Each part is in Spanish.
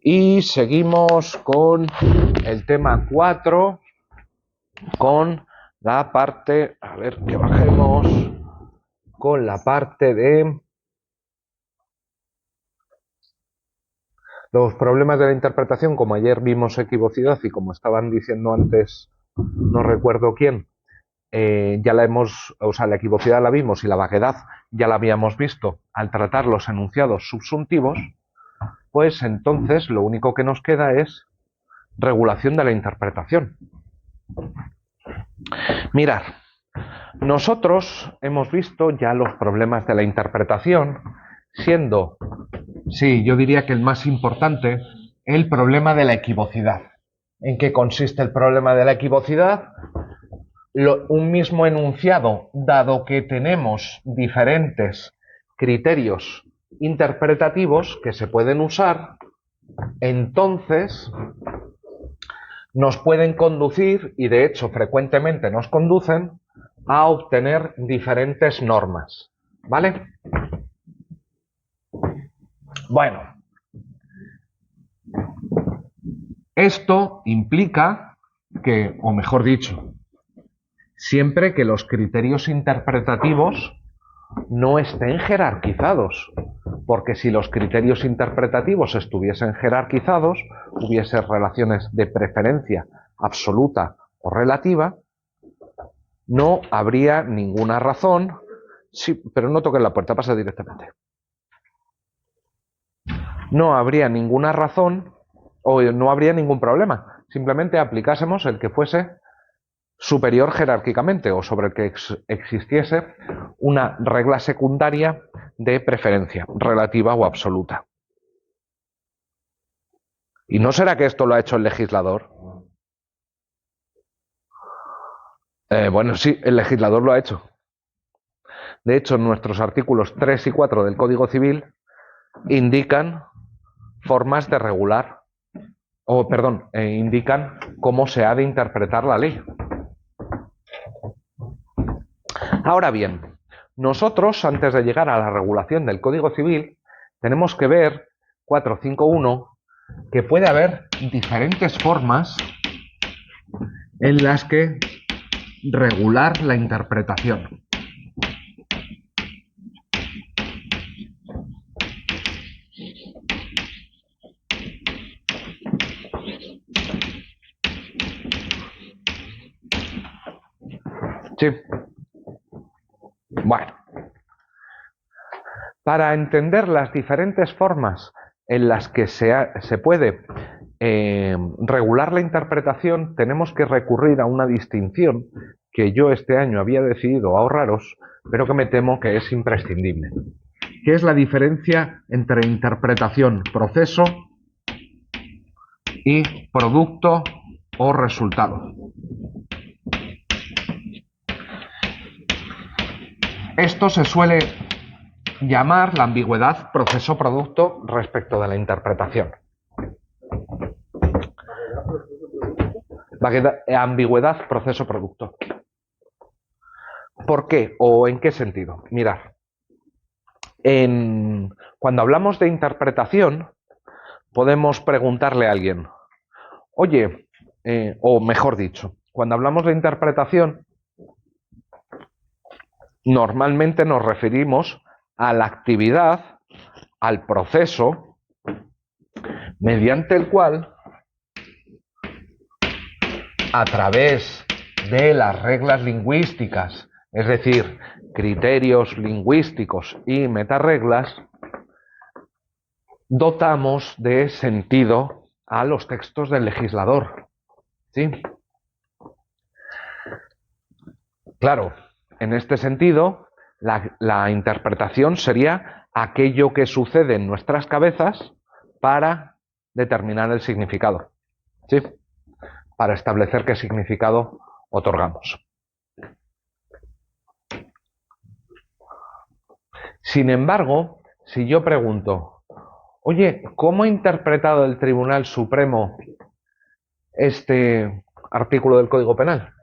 Y seguimos con el tema 4, con la parte, a ver que bajemos, con la parte de los problemas de la interpretación. Como ayer vimos equivocidad y como estaban diciendo antes, no recuerdo quién, ya la hemos, o sea, la equivocidad la vimos y la vaguedad ya la habíamos visto al tratar los enunciados subsuntivos. Pues entonces lo único que nos queda es regulación de la interpretación. Mirad, nosotros hemos visto ya los problemas de la interpretación, siendo, sí, yo diría que el más importante, el problema de la equivocidad. ¿En qué consiste el problema de la equivocidad? Un mismo enunciado, dado que tenemos diferentes criterios interpretativos que se pueden usar, entonces nos pueden conducir, y de hecho frecuentemente nos conducen, a obtener diferentes normas, ¿vale? Bueno, esto implica que, o mejor dicho, siempre que los criterios interpretativos no estén jerarquizados, porque si los criterios interpretativos estuviesen jerarquizados, hubiese relaciones de preferencia absoluta o relativa, no habría ninguna razón. Sí, pero no toques la puerta, pasa directamente. No habría ninguna razón o no habría ningún problema. Simplemente aplicásemos el que fuese superior jerárquicamente o sobre el que existiese una regla secundaria de preferencia, relativa o absoluta. ¿Y no será que esto lo ha hecho el legislador? Bueno, sí, el legislador lo ha hecho. De hecho, nuestros artículos 3 y 4 del Código Civil indican formas de regular, o perdón, indican cómo se ha de interpretar la ley. Ahora bien, nosotros, antes de llegar a la regulación del Código Civil, tenemos que ver 451 que puede haber diferentes formas en las que regular la interpretación. Sí. Bueno. Para entender las diferentes formas en las que se puede regular la interpretación, tenemos que recurrir a una distinción que yo este año había decidido ahorraros, pero que me temo que es imprescindible, que es la diferencia entre interpretación, proceso y producto o resultado. Esto se suele llamar la ambigüedad proceso-producto respecto de la interpretación. Ambigüedad proceso-producto. ¿Por qué o en qué sentido? Mirad, cuando hablamos de interpretación, podemos preguntarle a alguien, oye, o mejor dicho, cuando hablamos de interpretación, normalmente nos referimos a la actividad, al proceso, mediante el cual, a través de las reglas lingüísticas, es decir, criterios lingüísticos y metareglas, dotamos de sentido a los textos del legislador. ¿Sí? Claro, en este sentido, la interpretación sería aquello que sucede en nuestras cabezas para determinar el significado. ¿Sí? Para establecer qué significado otorgamos. Sin embargo, si yo pregunto, oye, ¿cómo ha interpretado el Tribunal Supremo este artículo del Código Penal?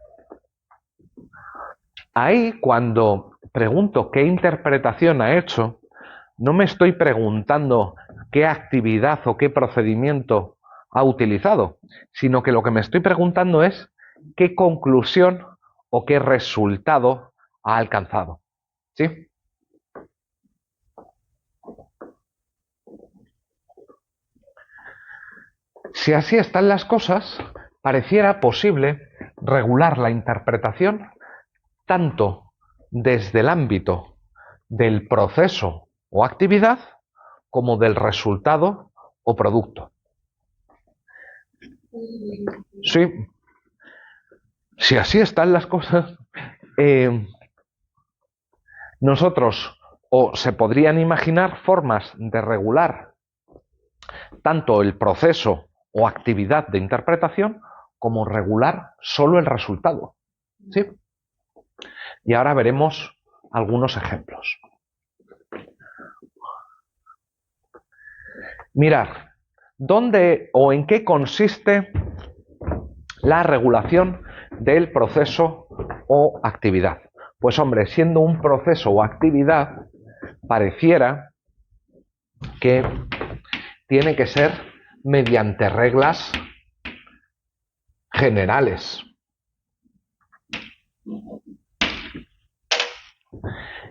Ahí, cuando pregunto qué interpretación ha hecho, no me estoy preguntando qué actividad o qué procedimiento ha utilizado, sino que lo que me estoy preguntando es qué conclusión o qué resultado ha alcanzado. ¿Sí? Si así están las cosas, pareciera posible regular la interpretación tanto desde el ámbito del proceso o actividad como del resultado o producto. Sí, si así están las cosas, nosotros o se podrían imaginar formas de regular tanto el proceso o actividad de interpretación como regular solo el resultado. ¿Sí? Y ahora veremos algunos ejemplos. Mirar, ¿dónde o en qué consiste la regulación del proceso o actividad? Pues hombre, siendo un proceso o actividad, pareciera que tiene que ser mediante reglas generales.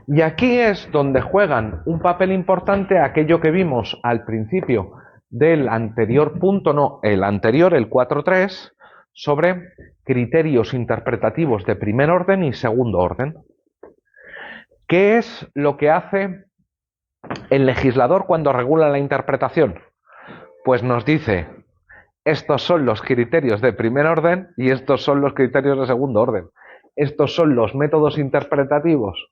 Y aquí es donde juegan un papel importante aquello que vimos al principio del anterior punto, no, el anterior, el 4.3, sobre criterios interpretativos de primer orden y segundo orden. ¿Qué es lo que hace el legislador cuando regula la interpretación? Pues nos dice, estos son los criterios de primer orden y estos son los criterios de segundo orden. Estos son los métodos interpretativos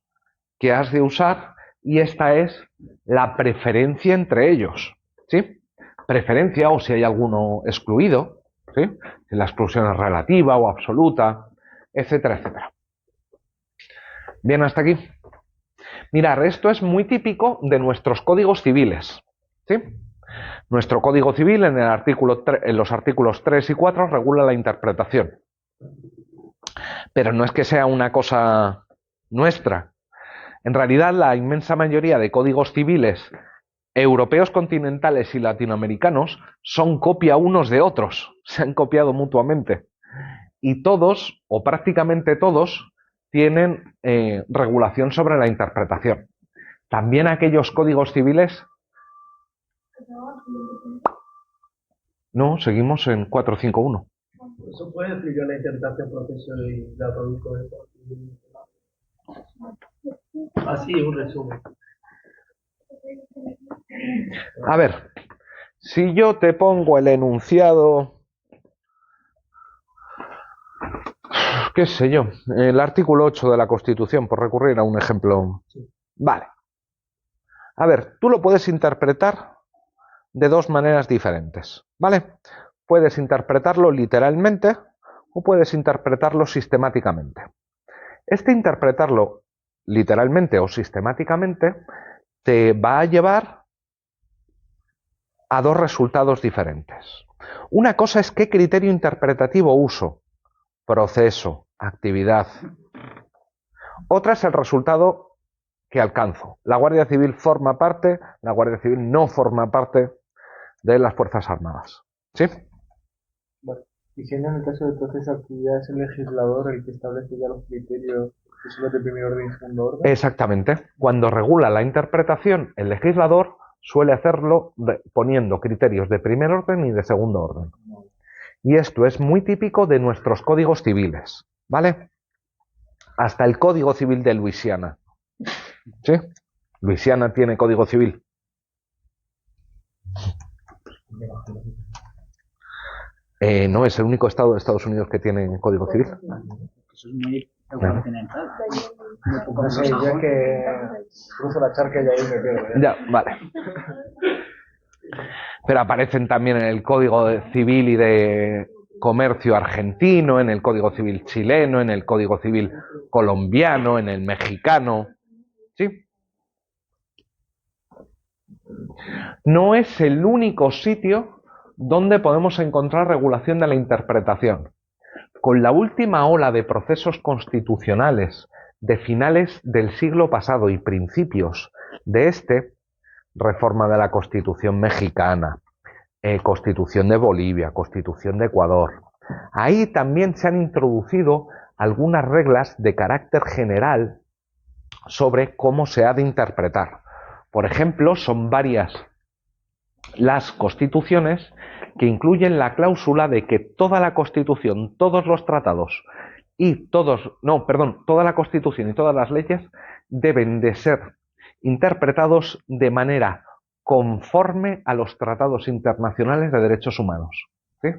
que has de usar y esta es la preferencia entre ellos. ¿Sí? Preferencia o si hay alguno excluido, ¿sí? Si la exclusión es relativa o absoluta, etcétera, etcétera. Bien, hasta aquí. Mirad, esto es muy típico de nuestros códigos civiles. ¿Sí? Nuestro Código Civil en los artículos 3 y 4 regula la interpretación. Pero no es que sea una cosa nuestra. En realidad, la inmensa mayoría de códigos civiles europeos continentales y latinoamericanos son copia unos de otros. Se han copiado mutuamente. Y todos, o prácticamente todos, tienen regulación sobre la interpretación. También aquellos códigos civiles... No, seguimos en 451. ¿Eso puede explicar la interpretación, proceso y la producto de esto? Así, un resumen. A ver, si yo te pongo el enunciado, qué sé yo, el artículo 8 de la Constitución, por recurrir a un ejemplo. Vale. A ver, tú lo puedes interpretar de dos maneras diferentes, ¿vale? Puedes interpretarlo literalmente o puedes interpretarlo sistemáticamente. Interpretarlo literalmente o sistemáticamente te va a llevar a dos resultados diferentes. Una cosa es qué criterio interpretativo uso, proceso, actividad. Otra es el resultado que alcanzo. La Guardia Civil forma parte, la Guardia Civil no forma parte de las Fuerzas Armadas. ¿Sí? Bueno, y siendo en el caso del proceso de actividad, ¿es el legislador el que establece ya los criterios que son los de primer orden y segundo orden? Exactamente. Cuando regula la interpretación, el legislador suele hacerlo poniendo criterios de primer orden y de segundo orden. Y esto es muy típico de nuestros códigos civiles, ¿vale? Hasta el Código Civil de Luisiana. ¿Sí? Luisiana tiene Código Civil. No, es el único estado de Estados Unidos que tiene Código Civil. Eso es muy continental. No sé, yo es que cruzo la charca y ahí me quedo. Ya, vale. Pero aparecen también en el Código Civil y de Comercio argentino, en el Código Civil chileno, en el Código Civil colombiano, en el mexicano. ¿Sí? No es el único sitio donde podemos encontrar regulación de la interpretación. Con la última ola de procesos constitucionales de finales del siglo pasado y principios de este, reforma de la Constitución mexicana, Constitución de Bolivia, Constitución de Ecuador. Ahí también se han introducido algunas reglas de carácter general sobre cómo se ha de interpretar. Por ejemplo, son varias las constituciones que incluyen la cláusula de que toda la Constitución, todos los tratados y toda la Constitución y todas las leyes deben de ser interpretados de manera conforme a los tratados internacionales de derechos humanos. ¿Sí?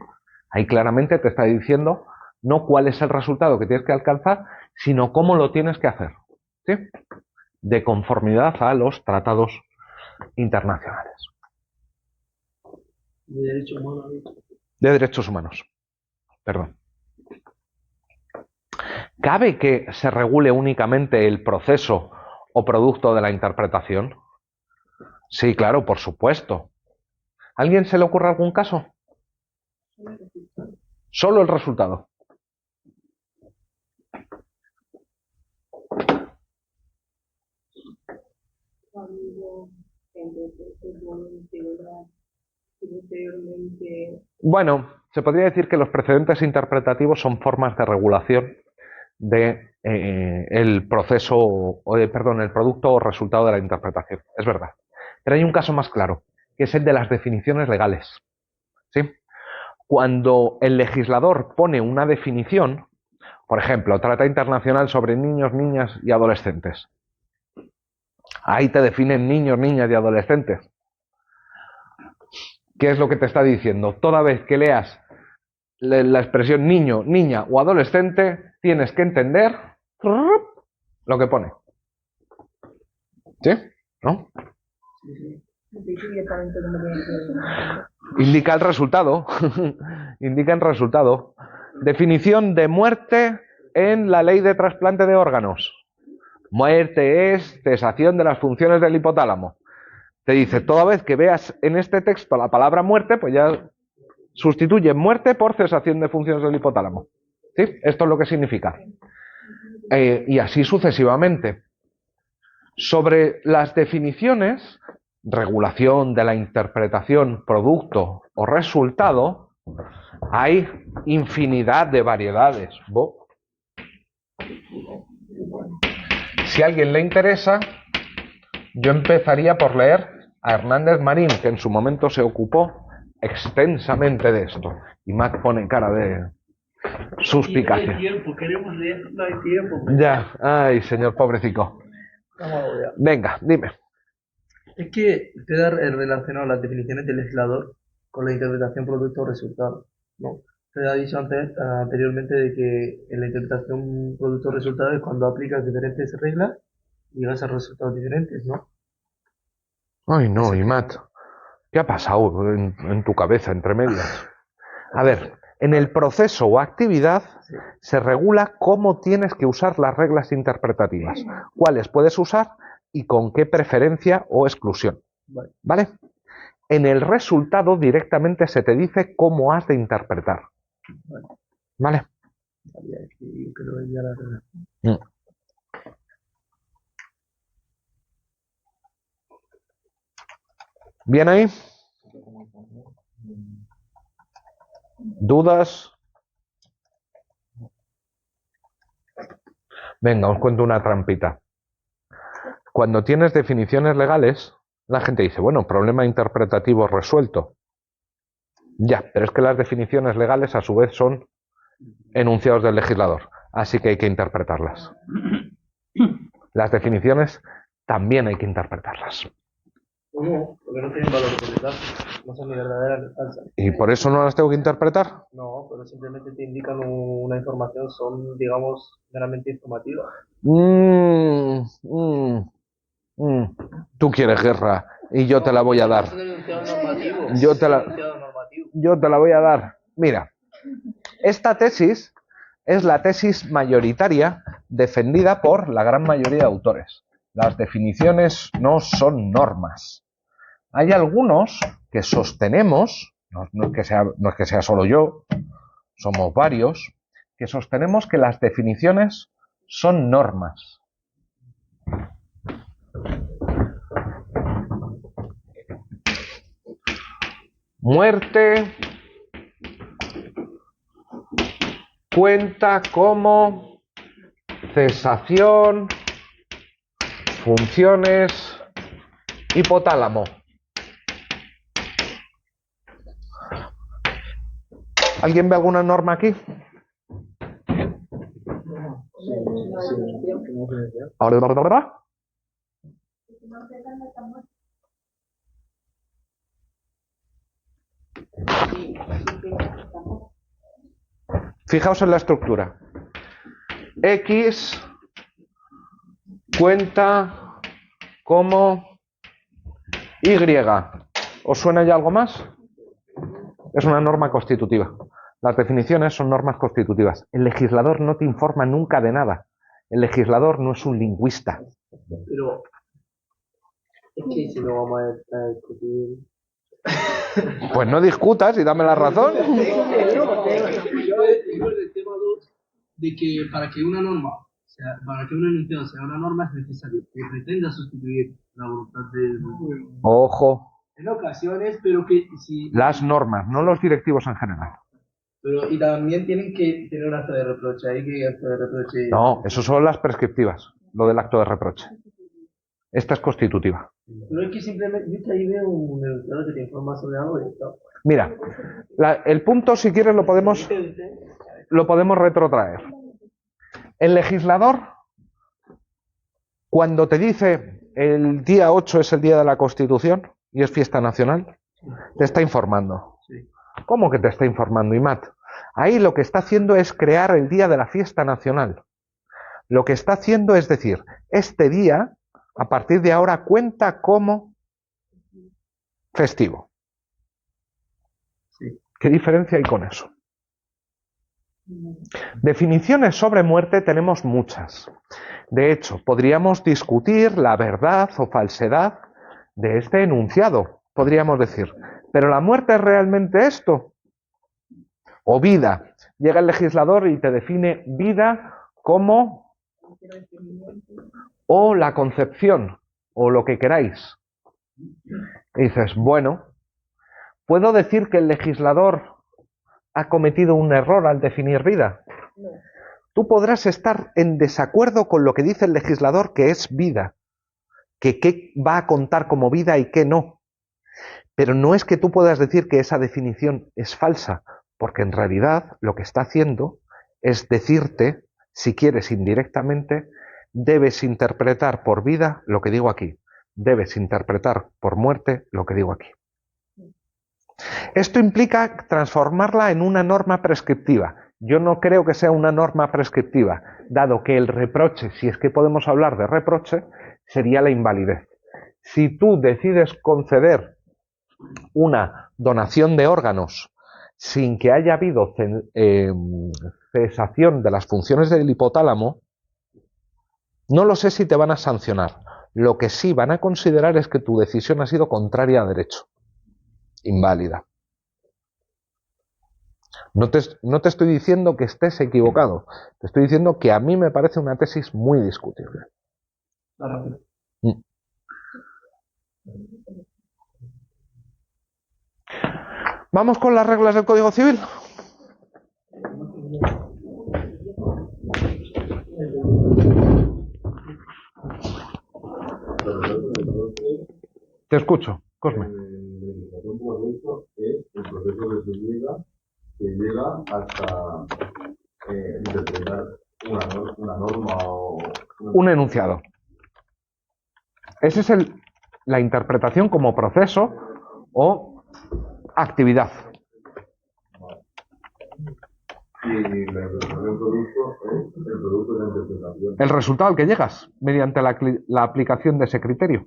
Ahí claramente te está diciendo no cuál es el resultado que tienes que alcanzar, sino cómo lo tienes que hacer. ¿Sí? De conformidad a los tratados internacionales. De derechos humanos. De derechos humanos. Perdón. ¿Cabe que se regule únicamente el proceso o producto de la interpretación? Sí, claro, por supuesto. ¿A alguien se le ocurre algún caso? Solo el resultado. Bueno, se podría decir que los precedentes interpretativos son formas de regulación de el proceso, el producto o resultado de la interpretación. Es verdad. Pero hay un caso más claro, que es el de las definiciones legales. ¿Sí? Cuando el legislador pone una definición, por ejemplo, Tratado Internacional sobre niños, niñas y adolescentes. Ahí te definen niños, niñas y adolescentes. ¿Qué es lo que te está diciendo? Toda vez que leas la expresión niño, niña o adolescente, tienes que entender lo que pone. ¿Sí? ¿No? Indica el resultado. Indica el resultado. Definición de muerte en la ley de trasplante de órganos. Muerte es cesación de las funciones del hipotálamo. Te dice, toda vez que veas en este texto la palabra muerte, pues ya sustituye muerte por cesación de funciones del hipotálamo. ¿Sí? Esto es lo que significa. Y así sucesivamente. Sobre las definiciones, regulación de la interpretación, producto o resultado, hay infinidad de variedades. Si a alguien le interesa, yo empezaría por leer a Hernández Marín, que en su momento se ocupó extensamente de esto. Y Matt pone cara de suspicacia. No hay tiempo, queremos leer, no hay tiempo. Ya, ay, señor pobrecito. Venga, dime. Es que usted ha relacionado las definiciones del legislador con la interpretación producto o resultado, ¿no? Usted ha dicho anteriormente de que en la interpretación producto o resultado es cuando aplicas diferentes reglas y llegas a resultados diferentes, ¿no? Ay, no, y Matt, ¿qué ha pasado en tu cabeza entre medias? A ver, en el proceso o actividad se regula cómo tienes que usar las reglas interpretativas, cuáles puedes usar y con qué preferencia o exclusión. ¿Vale? En el resultado directamente se te dice cómo has de interpretar. ¿Vale? ¿Bien ahí? ¿Dudas? Venga, os cuento una trampita. Cuando tienes definiciones legales, la gente dice, bueno, problema interpretativo resuelto. Ya, pero es que las definiciones legales a su vez son enunciados del legislador, así que hay que interpretarlas. Las definiciones también hay que interpretarlas. ¿Cómo? Porque no tienen valor de verdad, no son ni verdaderas ni falsas. ¿Y por eso no las tengo que interpretar? No, pero simplemente te indican una información, son, digamos, meramente informativas. Tú quieres guerra y yo te la voy a dar. Yo te la voy a dar. Mira, esta tesis es la tesis mayoritaria defendida por la gran mayoría de autores. Las definiciones no son normas. Hay algunos que sostenemos, no es que sea solo yo, somos varios, que sostenemos que las definiciones son normas. Muerte cuenta como cesación, funciones hipotálamo. ¿Alguien ve alguna norma aquí? Fijaos en la estructura. X cuenta como Y. ¿Os suena ya algo más? Es una norma constitutiva. Las definiciones son normas constitutivas. El legislador no te informa nunca de nada. El legislador no es un lingüista. Pero es que si no vamos a discutir. Pues no discutas y dame la razón. Yo el tema 2 de que para que una norma, para que un enunciado sea una norma es necesario que pretenda sustituir la voluntad del. Ojo. En ocasiones, pero que si. Las normas, no los directivos en general. Pero, y también tienen que tener un acto de reproche. Hay que acto de reproche. No, eso son las prescriptivas, lo del acto de reproche. Esta es constitutiva. No es que simplemente, yo que ahí veo un enunciado que te informa sobre algo y está. Mira, el punto, si quieres, lo podemos retrotraer. El legislador, cuando te dice el día 8 es el día de la Constitución y es fiesta nacional, te está informando. ¿Cómo que te está informando, Imat? Ahí lo que está haciendo es crear el día de la fiesta nacional. Lo que está haciendo es decir, este día, a partir de ahora, cuenta como festivo. ¿Qué diferencia hay con eso? Definiciones sobre muerte tenemos muchas. De hecho, podríamos discutir la verdad o falsedad de este enunciado. Podríamos decir, ¿pero la muerte es realmente esto? O vida. Llega el legislador y te define vida como o la concepción, o lo que queráis. Y dices, bueno, ¿puedo decir que el legislador ha cometido un error al definir vida? No. Tú podrás estar en desacuerdo con lo que dice el legislador que es vida, que qué va a contar como vida y qué no. Pero no es que tú puedas decir que esa definición es falsa, porque en realidad lo que está haciendo es decirte, si quieres indirectamente, debes interpretar por vida lo que digo aquí, debes interpretar por muerte lo que digo aquí. Esto implica transformarla en una norma prescriptiva. Yo no creo que sea una norma prescriptiva, dado que el reproche, si es que podemos hablar de reproche, sería la invalidez. Si tú decides conceder una donación de órganos sin que haya habido cesación de las funciones del hipotálamo, no lo sé si te van a sancionar. Lo que sí van a considerar es que tu decisión ha sido contraria a derecho. Inválida. No te estoy diciendo que estés equivocado. Te estoy diciendo que a mí me parece una tesis muy discutible. ¿Vamos con las reglas del Código Civil? Te escucho, Cosme. Legislación, como he dicho, es el proceso que se llega hasta interpretar una norma o un enunciado. Esa es la interpretación como proceso o actividad. Y la interpretación del producto es el producto de la interpretación. El resultado al que llegas mediante la aplicación de ese criterio.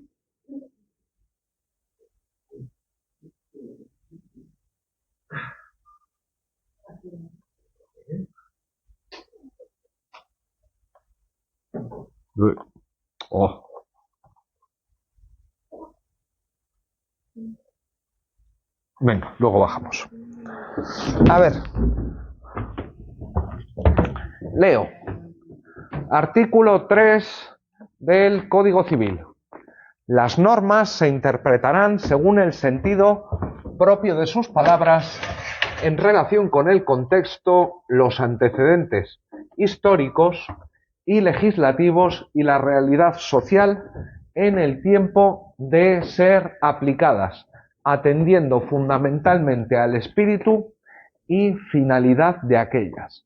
Oh. Venga, luego bajamos. A ver. Leo. Artículo 3 del Código Civil. Las normas se interpretarán según el sentido propio de sus palabras en relación con el contexto, los antecedentes históricos y legislativos y la realidad social en el tiempo de ser aplicadas, atendiendo fundamentalmente al espíritu y finalidad de aquellas.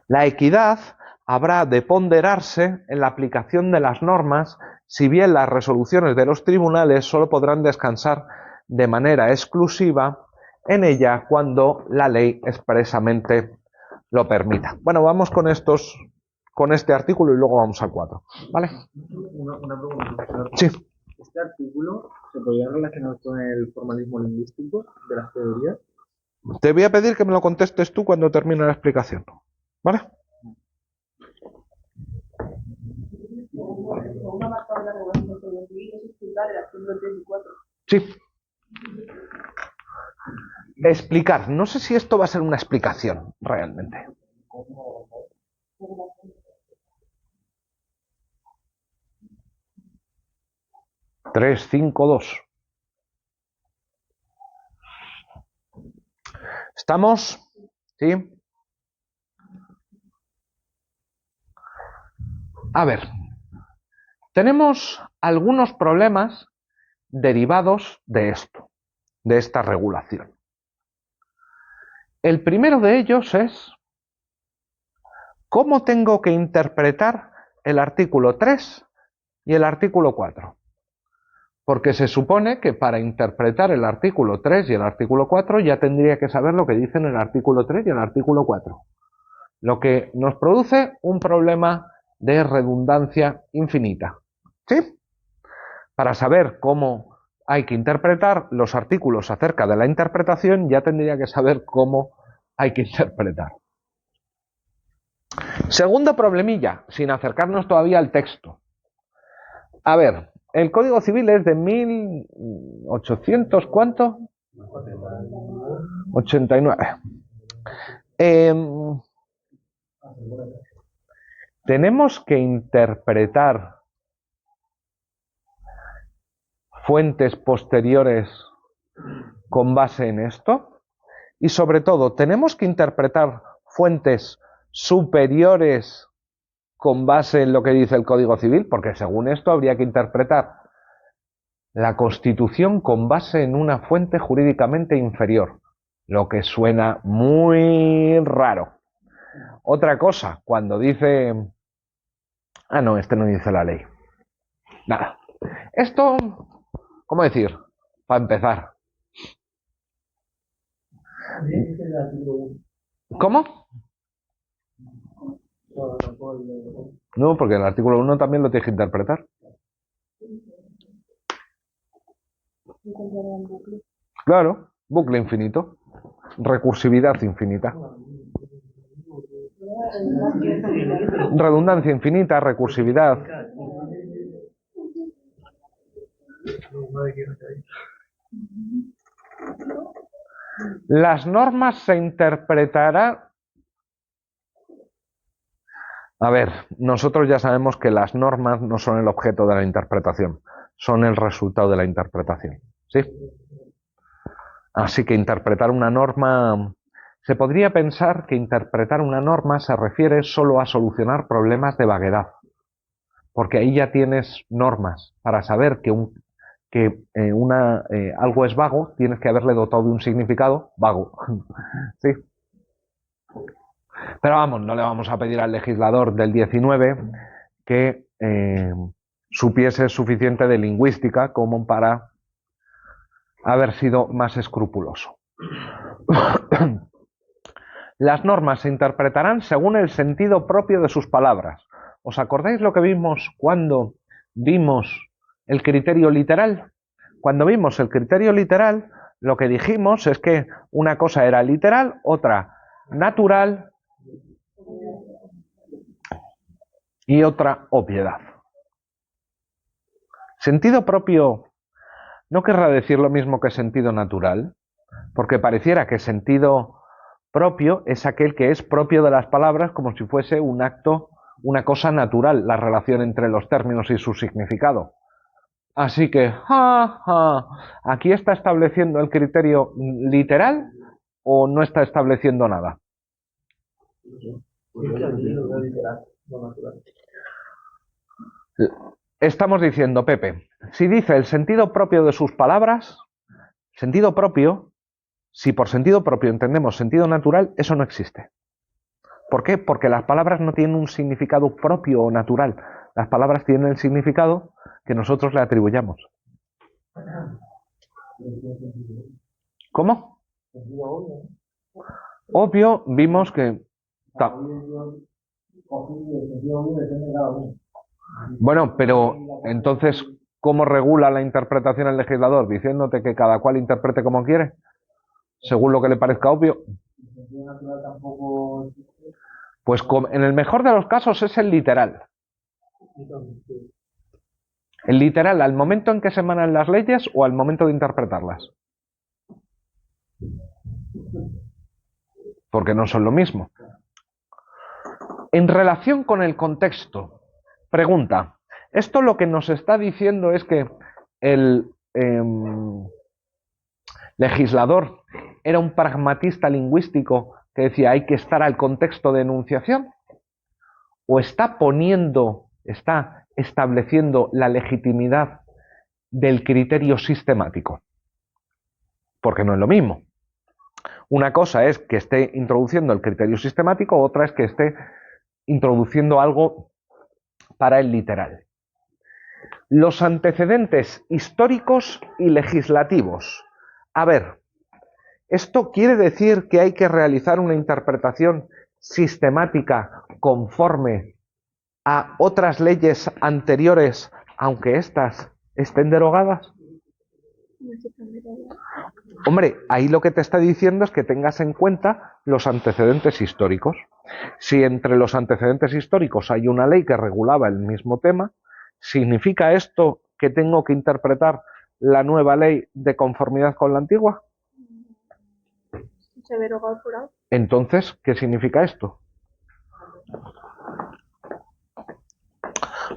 La equidad habrá de ponderarse en la aplicación de las normas, si bien las resoluciones de los tribunales solo podrán descansar de manera exclusiva en ella cuando la ley expresamente lo permita. Bueno, vamos con este artículo y luego vamos al 4. ¿Vale? Una pregunta, profesor. Sí. ¿Este artículo se podría relacionar con el formalismo lingüístico de las teorías? Te voy a pedir que me lo contestes tú cuando termine la explicación. ¿Vale? Sí. Explicar. No sé si esto va a ser una explicación realmente. Tres, cinco, dos. ¿Estamos? ¿Sí? A ver. Tenemos algunos problemas derivados de esto, de esta regulación. El primero de ellos es ¿cómo tengo que interpretar el artículo 3 y el artículo 4? Porque se supone que para interpretar el artículo 3 y el artículo 4 ya tendría que saber lo que dicen el artículo 3 y el artículo 4. Lo que nos produce un problema de redundancia infinita. ¿Sí? Para saber cómo hay que interpretar los artículos acerca de la interpretación, ya tendría que saber cómo hay que interpretar. Segundo problemilla, sin acercarnos todavía al texto. A ver, el Código Civil es de 1800, ¿cuánto? 89. Tenemos que interpretar fuentes posteriores con base en esto y sobre todo tenemos que interpretar fuentes superiores con base en lo que dice el Código Civil, porque según esto habría que interpretar la Constitución con base en una fuente jurídicamente inferior, lo que suena muy raro. Otra cosa, cuando dice... Ah, no, este no dice la ley. Nada. Esto, ¿cómo decir? Para empezar. ¿Cómo? No, porque el artículo 1 también lo tienes que interpretar. Claro, bucle infinito. Recursividad infinita. Redundancia infinita, recursividad. Las normas se interpretarán. A ver, nosotros ya sabemos que las normas no son el objeto de la interpretación, son el resultado de la interpretación. ¿Sí? Así que interpretar una norma... Se podría pensar que interpretar una norma se refiere solo a solucionar problemas de vaguedad, porque ahí ya tienes normas. Para saber que algo es vago, tienes que haberle dotado de un significado vago. ¿Sí? Pero vamos, no le vamos a pedir al legislador del 19 que supiese suficiente de lingüística como para haber sido más escrupuloso. Las normas se interpretarán según el sentido propio de sus palabras. ¿Os acordáis lo que vimos cuando vimos el criterio literal? Cuando vimos el criterio literal, lo que dijimos es que una cosa era literal, otra natural y otra obviedad. Sentido propio no querrá decir lo mismo que sentido natural, porque pareciera que sentido propio es aquel que es propio de las palabras como si fuese un acto, una cosa natural, la relación entre los términos y su significado. Así que, ¿aquí está estableciendo el criterio literal o no está estableciendo nada? Es que aquí lo veo literal, lo natural. Estamos diciendo, Pepe, si dice el sentido propio de sus palabras, sentido propio, si por sentido propio entendemos sentido natural, eso no existe. ¿Por qué? Porque las palabras no tienen un significado propio o natural. Las palabras tienen el significado que nosotros le atribuyamos. ¿Cómo? Obvio, vimos que... Bueno, pero entonces, ¿cómo regula la interpretación el legislador? Diciéndote que cada cual interprete como quiere, según lo que le parezca obvio. Pues en el mejor de los casos es el literal. El literal al momento en que se emanan las leyes o al momento de interpretarlas. Porque no son lo mismo. En relación con el contexto, pregunta, esto lo que nos está diciendo es que el legislador era un pragmatista lingüístico que decía hay que estar al contexto de enunciación, o está estableciendo la legitimidad del criterio sistemático, porque no es lo mismo. Una cosa es que esté introduciendo el criterio sistemático, otra es que esté introduciendo algo para el literal. Los antecedentes históricos y legislativos. A ver, ¿esto quiere decir que hay que realizar una interpretación sistemática conforme a otras leyes anteriores, aunque éstas estén derogadas? Hombre, ahí lo que te está diciendo es que tengas en cuenta los antecedentes históricos. Si entre los antecedentes históricos hay una ley que regulaba el mismo tema, ¿significa esto que tengo que interpretar la nueva ley de conformidad con la antigua? Entonces, ¿qué significa esto?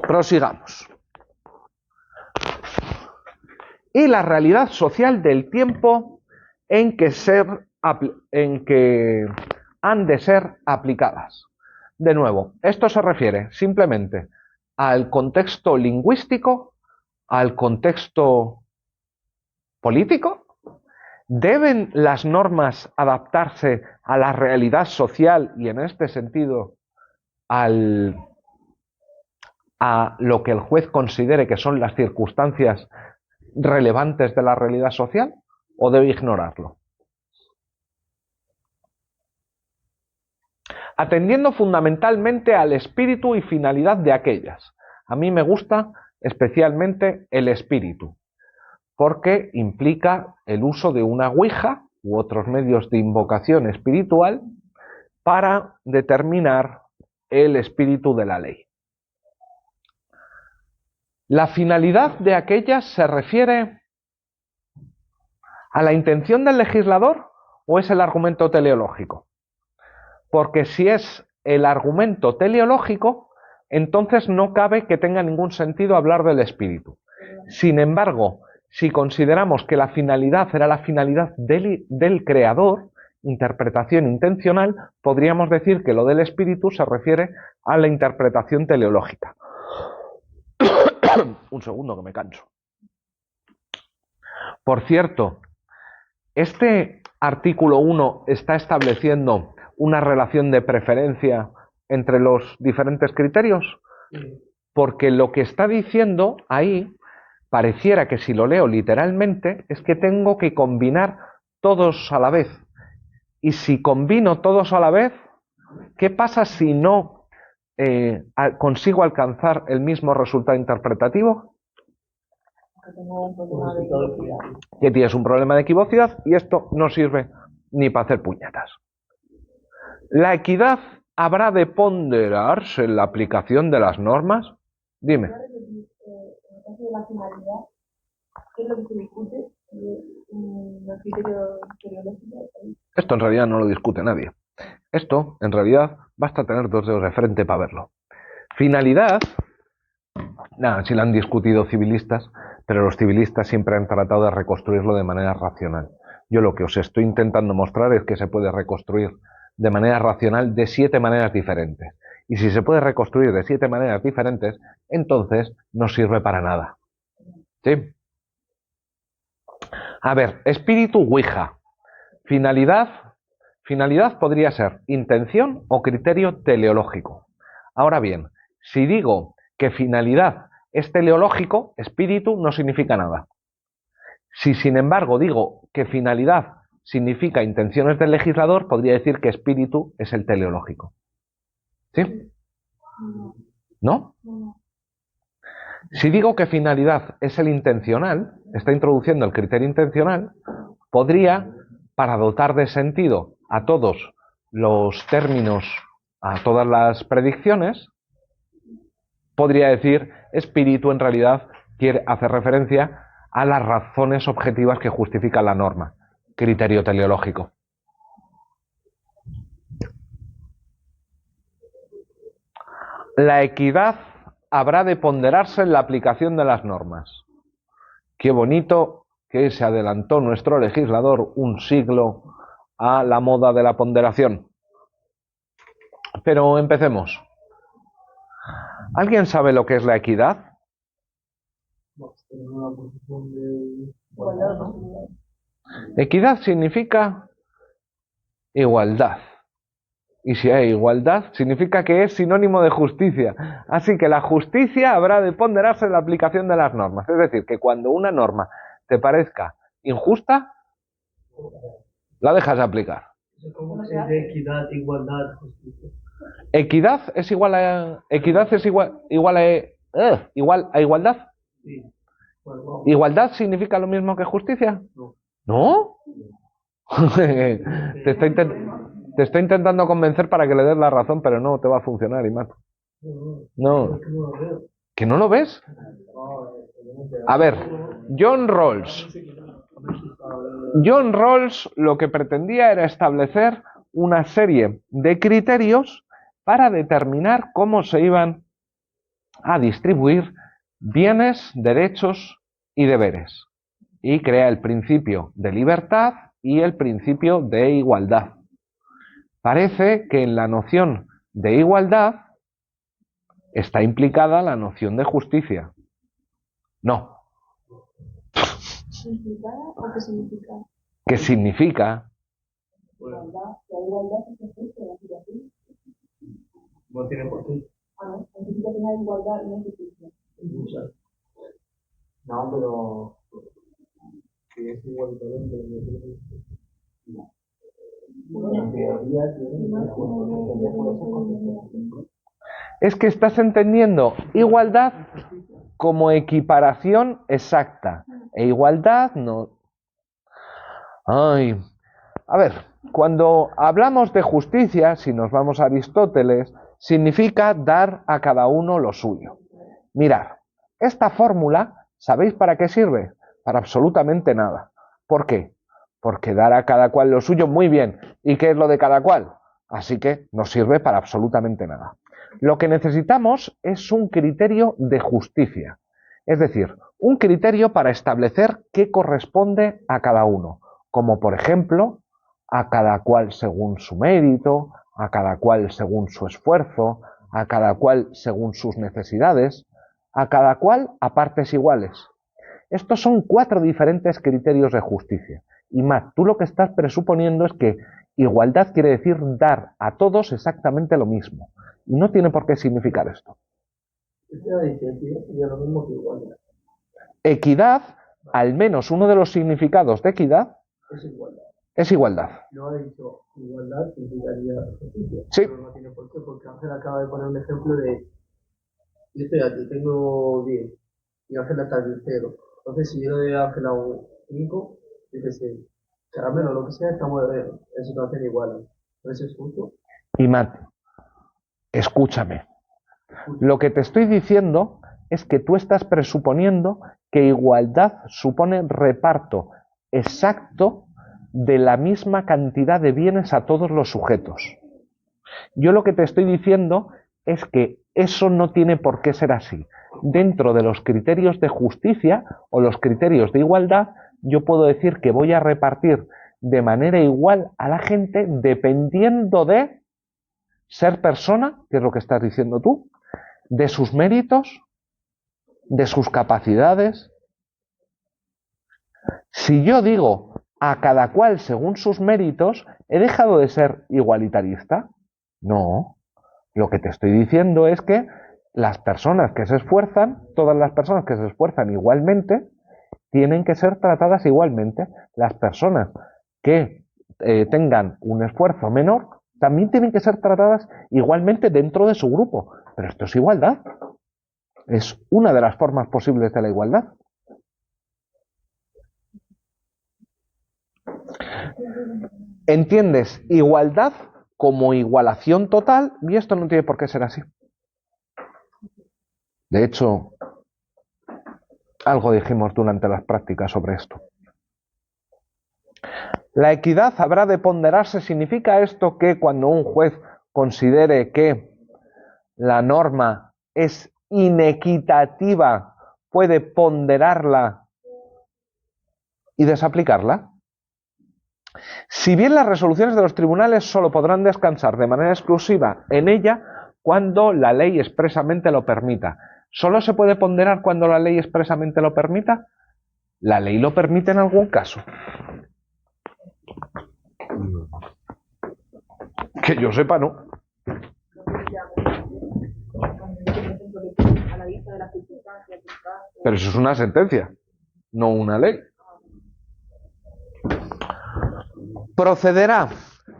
Prosigamos. Y la realidad social del tiempo en que han de ser aplicadas. De nuevo, esto se refiere simplemente al contexto lingüístico, al contexto político. ¿Deben las normas adaptarse a la realidad social y en este sentido a lo que el juez considere que son las circunstancias relevantes de la realidad social, o debe ignorarlo? Atendiendo fundamentalmente al espíritu y finalidad de aquellas. A mí me gusta especialmente el espíritu, porque implica el uso de una ouija u otros medios de invocación espiritual para determinar el espíritu de la ley. La finalidad de aquellas se refiere a la intención del legislador o es el argumento teleológico. Porque si es el argumento teleológico, entonces no cabe que tenga ningún sentido hablar del espíritu. Sin embargo, si consideramos que la finalidad era la finalidad del creador, interpretación intencional, podríamos decir que lo del espíritu se refiere a la interpretación teleológica. Un segundo que me canso. Por cierto, este artículo 1 está estableciendo una relación de preferencia entre los diferentes criterios, porque lo que está diciendo ahí pareciera que si lo leo literalmente es que tengo que combinar todos a la vez. Y si combino todos a la vez, ¿qué pasa si no consigo alcanzar el mismo resultado interpretativo? Que tienes un problema de equivocidad y esto no sirve ni para hacer puñetas. ¿La equidad habrá de ponderarse en la aplicación de las normas? Dime. Esto en realidad no lo discute nadie. Esto, en realidad, basta tener dos dedos de frente para verlo. Finalidad Nada, sí lo han discutido civilistas, pero los civilistas siempre han tratado de reconstruirlo de manera racional. Yo lo que os estoy intentando mostrar es que se puede reconstruir de manera racional de 7 maneras diferentes. Y si se puede reconstruir de 7 maneras diferentes, entonces no sirve para nada. ¿Sí? A ver, espíritu Ouija. Finalidad podría ser intención o criterio teleológico. Ahora bien, si digo que finalidad es teleológico, espíritu no significa nada. Si sin embargo digo que finalidad significa intenciones del legislador, podría decir que espíritu es el teleológico. ¿Sí? ¿No? Si digo que finalidad es el intencional, está introduciendo el criterio intencional, podría, para dotar de sentido a todos los términos, a todas las predicciones, podría decir espíritu en realidad quiere hacer referencia a las razones objetivas que justifican la norma, criterio teleológico. La equidad habrá de ponderarse en la aplicación de las normas. Qué bonito que se adelantó nuestro legislador un siglo a la moda de la ponderación. Pero empecemos. ¿Alguien sabe lo que es la equidad? Equidad significa igualdad. Y si hay igualdad, significa que es sinónimo de justicia. Así que la justicia habrá de ponderarse en la aplicación de las normas. Es decir, que cuando una norma te parezca injusta, la dejas de aplicar. ¿Cómo se dice equidad, igualdad, justicia? Equidad es igual a igualdad. Sí. Bueno, no. ¿Igualdad significa lo mismo que justicia? No. ¿No? Te estoy intentando convencer para que le des la razón, pero no te va a funcionar, Imán. No. Es que no lo veo. ¿Que no lo ves? A ver, John Rawls. John Rawls lo que pretendía era establecer una serie de criterios para determinar cómo se iban a distribuir bienes, derechos y deberes. Y crea el principio de libertad y el principio de igualdad. Parece que en la noción de igualdad está implicada la noción de justicia. No. ¿Significada o qué significa? ¿Qué significa? Igualdad. La igualdad es justicia, la situación. No tiene por qué. No. Significa que no hay igualdad y no hay justicia. Muchas. No, pero si es igualitario, no. En teoría Es que estás entendiendo igualdad como equiparación exacta. E igualdad no. Ay. A ver, cuando hablamos de justicia, si nos vamos a Aristóteles, significa dar a cada uno lo suyo. Mirad, esta fórmula, ¿sabéis para qué sirve? Para absolutamente nada. ¿Por qué? Porque dar a cada cual lo suyo, muy bien. ¿Y qué es lo de cada cual? Así que no sirve para absolutamente nada. Lo que necesitamos es un criterio de justicia. Es decir, un criterio para establecer qué corresponde a cada uno. Como por ejemplo, a cada cual según su mérito, a cada cual según su esfuerzo, a cada cual según sus necesidades, a cada cual a partes iguales. Estos son 4 diferentes criterios de justicia. Y Matt, tú lo que estás presuponiendo es que igualdad quiere decir dar a todos exactamente lo mismo. Y no tiene por qué significar esto. Sería lo mismo que igualdad. Equidad, al menos uno de los significados de equidad, Es igualdad. es igualdad. No ha dicho igualdad significaría justicia. Sí. Pero no tiene por qué, porque Ángel acaba de poner un ejemplo de yo estoy aquí, tengo 10 y Ángel está aquí 0. Entonces, si yo le doy a Ángel a un 5, yo qué sé, caramelo, lo que sea, estamos en situación igual. Entonces, es justo. Y Matt, escúchame. Lo que te estoy diciendo es que tú estás presuponiendo que igualdad supone reparto exacto de la misma cantidad de bienes a todos los sujetos. Yo lo que te estoy diciendo es que eso no tiene por qué ser así. Dentro de los criterios de justicia o los criterios de igualdad, yo puedo decir que voy a repartir de manera igual a la gente dependiendo de ser persona, que es lo que estás diciendo tú, de sus méritos, de sus capacidades. Si yo digo a cada cual según sus méritos, ¿he dejado de ser igualitarista? No. Lo que te estoy diciendo es que las personas que se esfuerzan, todas las personas que se esfuerzan igualmente, tienen que ser tratadas igualmente. Las personas que tengan un esfuerzo menor también tienen que ser tratadas igualmente dentro de su grupo. Pero esto es igualdad. Es una de las formas posibles de la igualdad. ¿Entiendes? Igualdad como igualación total, y esto no tiene por qué ser así. De hecho, algo dijimos durante las prácticas sobre esto. La equidad habrá de ponderarse. ¿Significa esto que cuando un juez considere que la norma es inequitativa, puede ponderarla y desaplicarla? Si bien las resoluciones de los tribunales solo podrán descansar de manera exclusiva en ella cuando la ley expresamente lo permita. ¿Solo se puede ponderar cuando la ley expresamente lo permita? ¿La ley lo permite en algún caso? Que yo sepa, no. Pero eso es una sentencia, no una ley. Procederá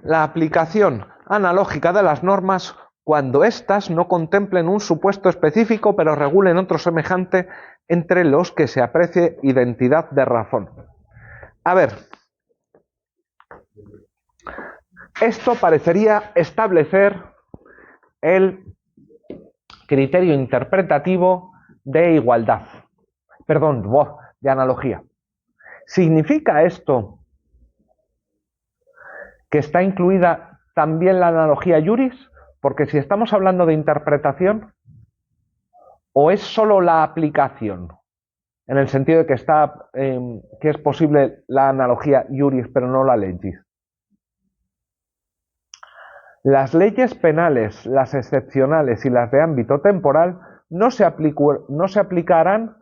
la aplicación analógica de las normas cuando éstas no contemplen un supuesto específico, pero regulen otro semejante entre los que se aprecie identidad de razón. A ver, esto parecería establecer el criterio interpretativo de igualdad, perdón, de analogía. ¿Significa esto que está incluida también la analogía juris? Porque si estamos hablando de interpretación, ¿o es solo la aplicación? En el sentido de que que es posible la analogía juris, pero no la legis. Las leyes penales, las excepcionales y las de ámbito temporal no se aplicarán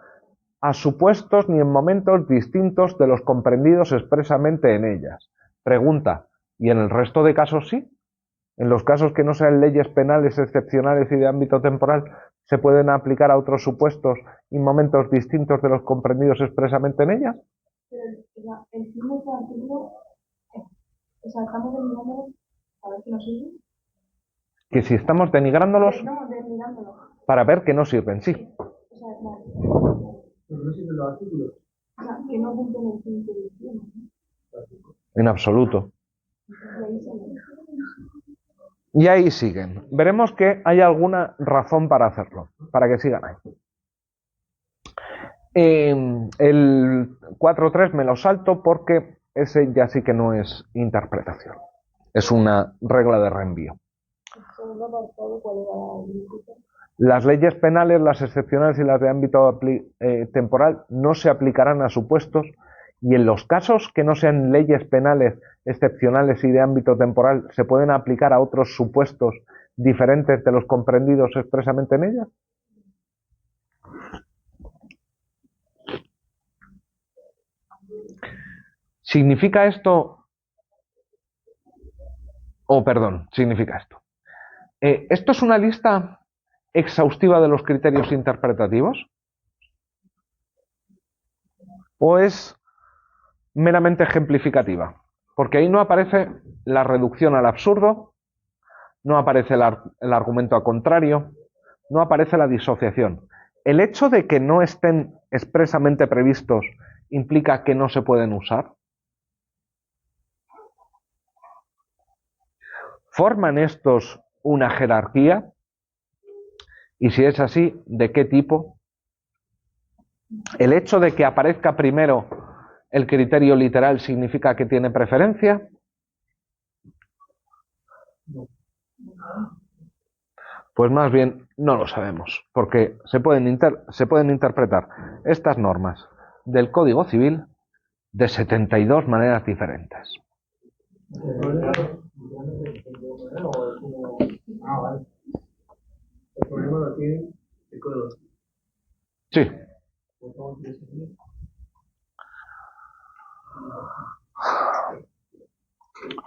a supuestos ni en momentos distintos de los comprendidos expresamente en ellas. Pregunta, ¿y en el resto de casos sí? En los casos que no sean leyes penales excepcionales y de ámbito temporal, ¿se pueden aplicar a otros supuestos y momentos distintos de los comprendidos expresamente en ellas? Pero el mismo artículo, o sea, estamos denigrándolos, a ver que no sirven. Que si estamos denigrándolos No, denigrándolo. para ver que no sirven, sí. O sea, no. Pero no sirven los artículos. O sea, que no cumplen el 15 de diciembre. En absoluto. Y ahí se ve. Y ahí siguen. Veremos que hay alguna razón para hacerlo, para que sigan ahí. El 4.3 me lo salto porque ese ya sí que no es interpretación. Es una regla de reenvío. El segundo apartado, ¿cuál era la política? Las leyes penales, las excepcionales y las de ámbito temporal no se aplicarán a supuestos, y en los casos que no sean leyes penales, excepcionales y de ámbito temporal, ¿se pueden aplicar a otros supuestos diferentes de los comprendidos expresamente en ellas? ¿Significa esto? Significa esto. ¿Esto es una lista exhaustiva de los criterios interpretativos? ¿O es meramente ejemplificativa? Porque ahí no aparece la reducción al absurdo, no aparece el argumento a contrario, no aparece la disociación. ¿El hecho de que no estén expresamente previstos implica que no se pueden usar? ¿Forman estos una jerarquía? Y si es así, ¿de qué tipo? ¿El hecho de que aparezca primero el criterio literal significa que tiene preferencia? Pues más bien no lo sabemos, porque se pueden interpretar estas normas del Código Civil de 72 maneras diferentes. El problema lo tiene el código. Sí.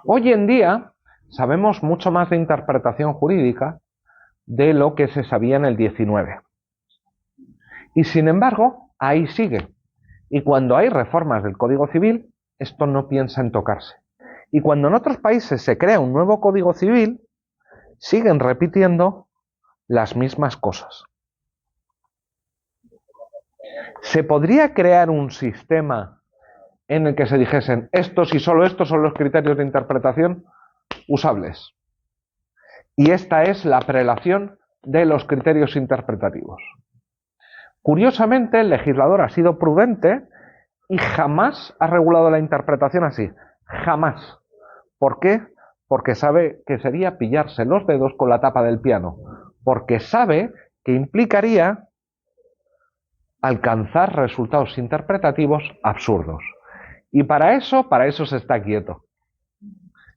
Hoy en día sabemos mucho más de interpretación jurídica de lo que se sabía en el 19. Y sin embargo, ahí sigue. Y cuando hay reformas del Código Civil, esto no piensa en tocarse. Y cuando en otros países se crea un nuevo Código Civil, siguen repitiendo las mismas cosas. ¿Se podría crear un sistema en el que se dijesen estos y solo estos son los criterios de interpretación usables? Y esta es la prelación de los criterios interpretativos. Curiosamente, el legislador ha sido prudente y jamás ha regulado la interpretación así. Jamás. ¿Por qué? Porque sabe que sería pillarse los dedos con la tapa del piano. Porque sabe que implicaría alcanzar resultados interpretativos absurdos. Y para eso se está quieto.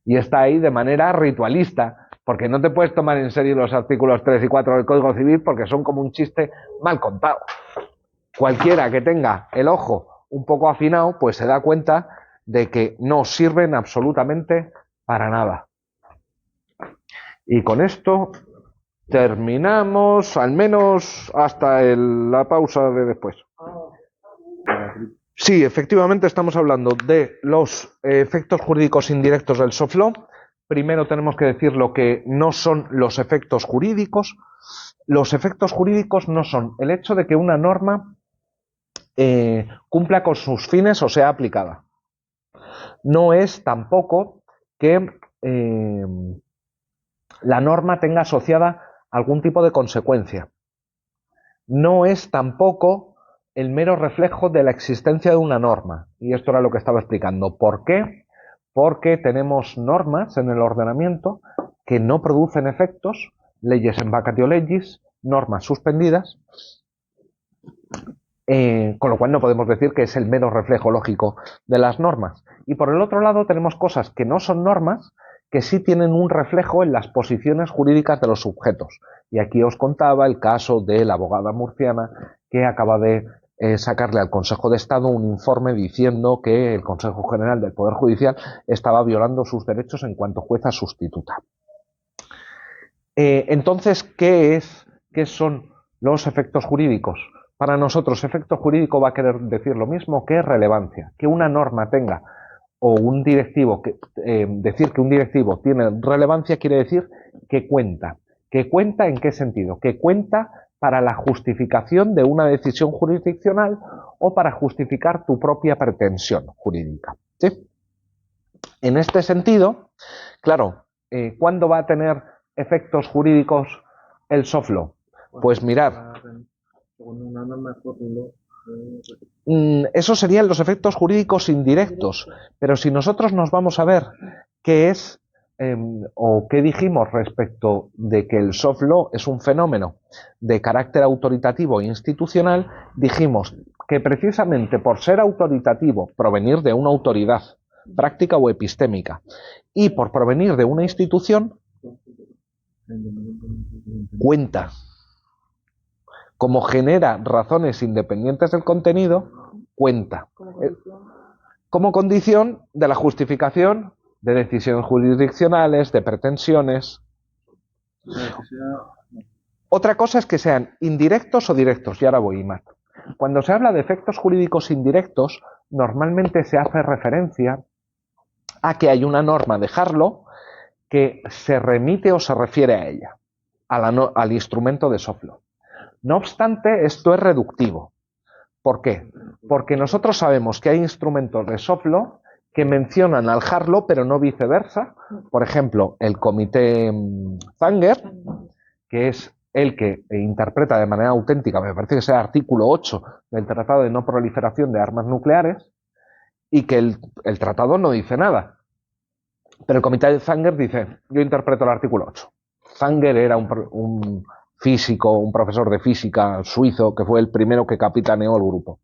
Y está ahí de manera ritualista, porque no te puedes tomar en serio los artículos 3 y 4 del Código Civil porque son como un chiste mal contado. Cualquiera que tenga el ojo un poco afinado, pues se da cuenta de que no sirven absolutamente para nada. Y con esto terminamos, al menos hasta la pausa de después. Sí, efectivamente estamos hablando de los efectos jurídicos indirectos del soft law. Primero tenemos que decir lo que no son los efectos jurídicos. Los efectos jurídicos no son el hecho de que una norma cumpla con sus fines o sea aplicada. No es tampoco que la norma tenga asociada algún tipo de consecuencia. No es tampoco el mero reflejo de la existencia de una norma. Y esto era lo que estaba explicando. ¿Por qué? Porque tenemos normas en el ordenamiento que no producen efectos, leyes en vacatio legis, normas suspendidas, con lo cual no podemos decir que es el mero reflejo lógico de las normas. Y por el otro lado tenemos cosas que no son normas, que sí tienen un reflejo en las posiciones jurídicas de los sujetos. Y aquí os contaba el caso de la abogada murciana que acaba de sacarle al Consejo de Estado un informe diciendo que el Consejo General del Poder Judicial estaba violando sus derechos en cuanto jueza sustituta. Entonces, ¿qué son los efectos jurídicos? Para nosotros, efecto jurídico va a querer decir lo mismo que relevancia. Que una norma tenga o un directivo, decir que un directivo tiene relevancia quiere decir que cuenta. ¿Que cuenta en qué sentido? Que cuenta para la justificación de una decisión jurisdiccional o para justificar tu propia pretensión jurídica. ¿Sí? En este sentido, claro, ¿cuándo va a tener efectos jurídicos el soft law? Pues mirad. Esos serían los efectos jurídicos indirectos, pero si nosotros nos vamos a ver qué es o qué dijimos respecto de que el soft law es un fenómeno de carácter autoritativo e institucional, dijimos que precisamente por ser autoritativo, provenir de una autoridad práctica o epistémica, y por provenir de una institución, cuenta. Como genera razones independientes del contenido, cuenta. Como condición de la justificación de decisiones jurisdiccionales, de pretensiones. Otra cosa es que sean indirectos o directos, y ahora voy, Matt. Cuando se habla de efectos jurídicos indirectos, normalmente se hace referencia a que hay una norma de Harlow que se remite o se refiere a ella, al instrumento de soft law. No obstante, esto es reductivo. ¿Por qué? Porque nosotros sabemos que hay instrumentos de soft law que mencionan al hard law, pero no viceversa. Por ejemplo, el comité Zanger, que es el que interpreta de manera auténtica, me parece que es el artículo 8 del Tratado de No Proliferación de Armas Nucleares, y que el tratado no dice nada. Pero el comité Zanger dice, yo interpreto el artículo 8. Zanger era un físico, un profesor de física suizo, que fue el primero que capitaneó el grupo.